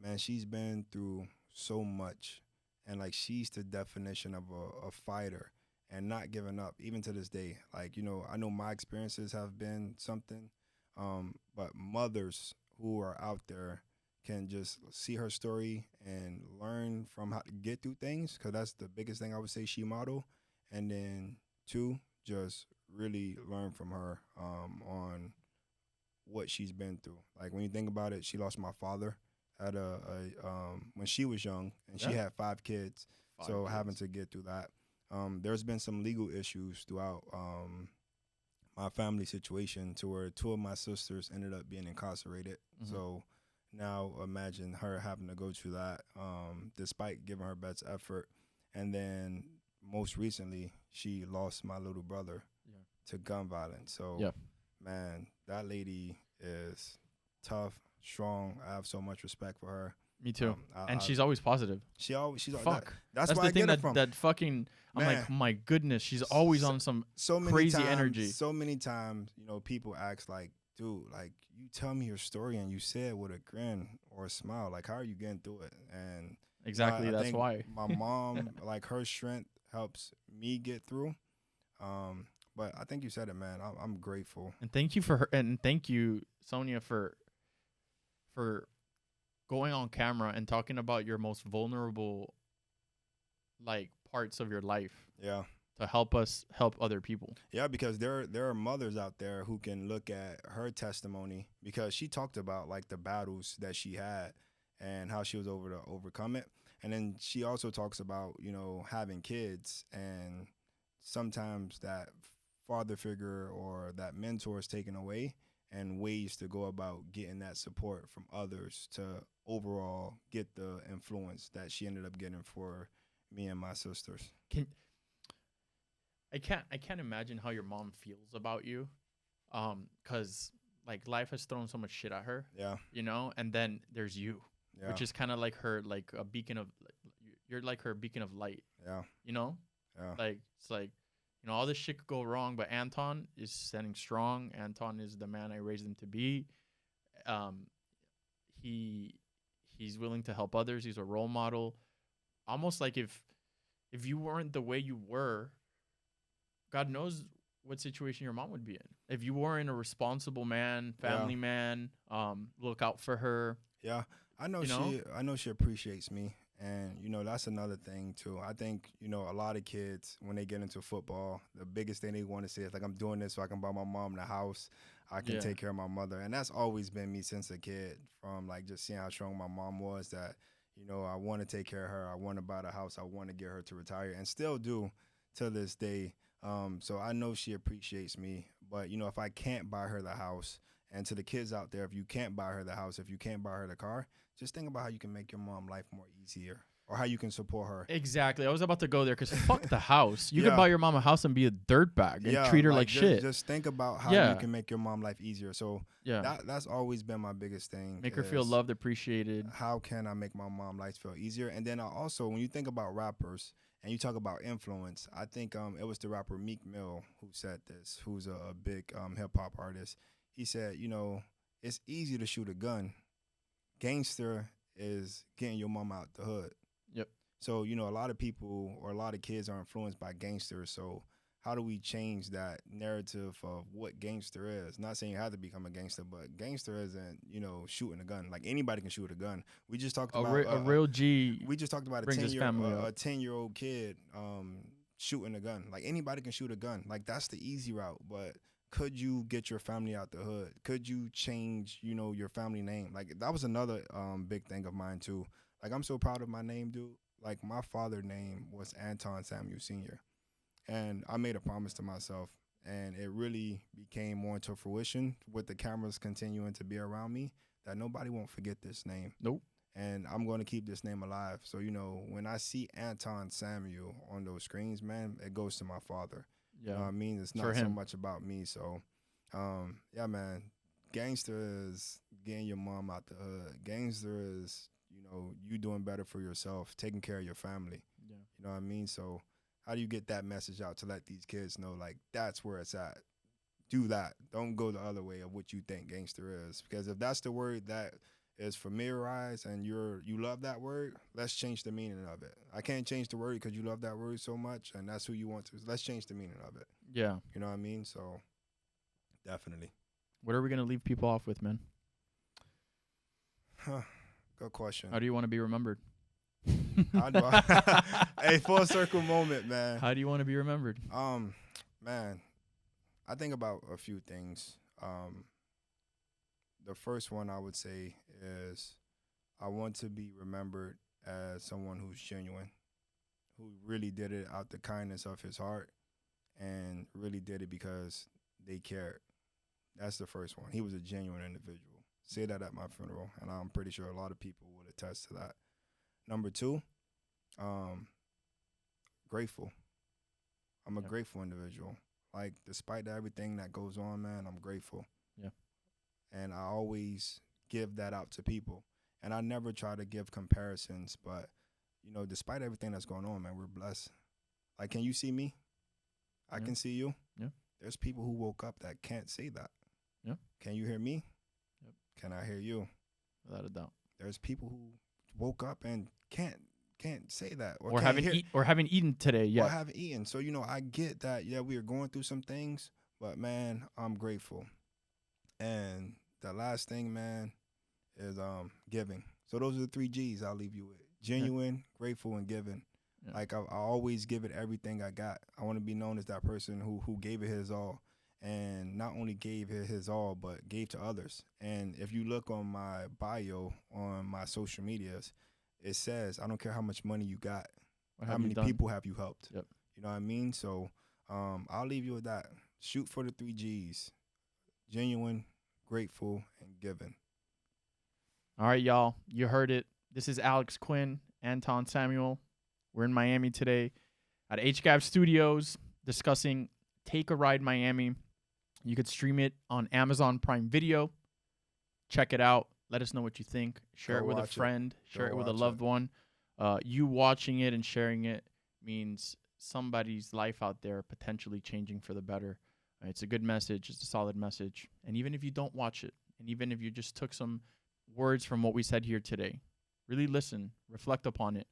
man, she's been through so much. And, like, she's the definition of a fighter and not giving up, even to this day. Like, I know my experiences have been something, but mothers who are out there can just see her story and learn from how to get through things, because that's the biggest thing I would say she modeled. And then, 2, just really learn from her on what she's been through. Like, when you think about it, she lost my father at when she was young, and she had 5 kids. Having to get through that. There's been some legal issues throughout my family situation to where 2 of my sisters ended up being incarcerated. Mm-hmm. So now imagine her having to go through that despite giving her best effort. And then most recently, she lost my little brother to gun violence. So, man, that lady is tough, strong. I have so much respect for her. Me too. And she's always positive. She's fuck. That's the where I thing get it from. that fucking. I'm Man. like, my goodness, she's always on some crazy energy. So many times, people ask like, dude, like you tell me your story and you say it with a grin or a smile. Like, how are you getting through it? And exactly, I that's think why. my mom, like her strength helps me get through. But I think you said it, man. I'm grateful. And thank you for her, and thank you, Sonia, for going on camera and talking about your most vulnerable, like, parts of your life. Yeah. To help us help other people. Yeah, because there are mothers out there who can look at her testimony, because she talked about like the battles that she had and how she was able to overcome it. And then she also talks about, having kids, and sometimes that father figure or that mentor is taken away, and ways to go about getting that support from others to overall get the influence that she ended up getting for me and my sisters. I can't imagine how your mom feels about you, cause like life has thrown so much shit at her. Yeah. And then there's you, which is kind of like her, like a beacon of, you're like her beacon of light. Yeah. Yeah. Like it's like, all this shit could go wrong, but Anthon is standing strong. Anthon is the man I raised him to be. He's willing to help others. He's a role model. Almost like if you weren't the way you were, God knows what situation your mom would be in. If you weren't a responsible man, family man, look out for her. Yeah, I know she appreciates me, and that's another thing too. I think a lot of kids, when they get into football, the biggest thing they want to say is like, I'm doing this so I can buy my mom the house, I can take care of my mother, and that's always been me since a kid. From like just seeing how strong my mom was, that I want to take care of her, I want to buy the house, I want to get her to retire, and still do to this day. So I know she appreciates me, but if I can't buy her the house, and to the kids out there, if you can't buy her the house, if you can't buy her the car, just think about how you can make your mom life more easier, or how you can support her. Exactly. I was about to go there, because fuck the house. You could buy your mom a house and be a dirtbag and treat her like shit. Just think about how you can make your mom life easier. So that's always been my biggest thing. Make her feel loved, appreciated. How can I make my mom life feel easier? And then also, when you think about rappers, and you talk about influence, I think it was the rapper Meek Mill who said this, who's a big hip-hop artist. He said, it's easy to shoot a gun. Gangster is getting your mom out the hood. Yep. So, a lot of people or a lot of kids are influenced by gangsters. So how do we change that narrative of what gangster is? Not saying you have to become a gangster, but gangster isn't, shooting a gun. Like, anybody can shoot a gun. We just talked about a real G. We just talked about a 10-year-old kid shooting a gun. Like, anybody can shoot a gun. Like, that's the easy route. But could you get your family out the hood? Could you change, your family name? Like, that was another big thing of mine too. Like, I'm so proud of my name, dude. Like, my father's name was Anthon Samuel Sr. And I made a promise to myself, and it really became more into fruition with the cameras continuing to be around me, that nobody won't forget this name. Nope. And I'm going to keep this name alive. So, when I see Anthon Samuel on those screens, man, it goes to my father. Yeah. You know what I mean? It's not so much about me. So, yeah, man, gangster is getting your mom out the hood. Gangster is, you doing better for yourself, taking care of your family. Yeah. You know what I mean? So how do you get that message out to let these kids know, like, that's where it's at? Do that. Don't go the other way of what you think gangster is. Because if that's the word that is familiarized and you love that word, let's change the meaning of it. I can't change the word because you love that word so much and that's who you want to. Let's change the meaning of it. Yeah. You know what I mean? So definitely. What are we going to leave people off with, man? Good question. How do you want to be remembered? How do I a full circle moment, man. How do you want to be remembered? Man, I think about a few things. The first one I would say is I want to be remembered as someone who's genuine, who really did it out the kindness of his heart and really did it because they cared. That's the first one. He was a genuine individual. Say that at my funeral, and I'm pretty sure a lot of people would attest to that. Number two, grateful. I'm a grateful individual. Like, despite everything that goes on, man, I'm grateful. Yeah. And I always give that out to people. And I never try to give comparisons, but, you know, despite everything that's going on, man, we're blessed. Like, can you see me? I can see you. Yeah. There's people who woke up that can't say that. Yeah. Can you hear me? Yep. Can I hear you? Without a doubt. There's people who woke up and can't say that, or haven't eaten today yet. Or haven't eaten. So, you know, I get that. Yeah, we are going through some things, but man, I'm grateful. And the last thing, man, is giving. So those are the 3 G's I'll leave you with: genuine, grateful, and giving. Yeah. Like I always give it everything I got. I want to be known as that person who gave it his all, and not only gave it his all, but gave to others. And if you look on my bio on my social medias, it says, I don't care how much money you got, how many people have you helped. Yep. You know what I mean? So I'll leave you with that. Shoot for the 3 G's: genuine, grateful, and giving. All right, y'all. You heard it. This is Alex Quin, Anthon Samuel. We're in Miami today at HGAB Studios discussing Take a Ride Miami. You could stream it on Amazon Prime Video. Check it out. Let us know what you think. Share it with a friend. Share it with a loved one. You watching it and sharing it means somebody's life out there potentially changing for the better. It's a good message. It's a solid message. And even if you don't watch it, and even if you just took some words from what we said here today, really listen, reflect upon it.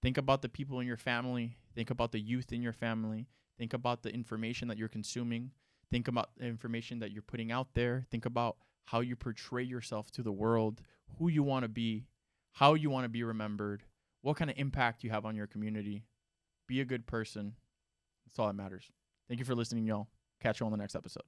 Think about the people in your family. Think about the youth in your family. Think about the information that you're consuming. Think about the information that you're putting out there. Think about how you portray yourself to the world, who you want to be, how you want to be remembered, what kind of impact you have on your community. Be a good person. That's all that matters. Thank you for listening, y'all. Catch you on the next episode.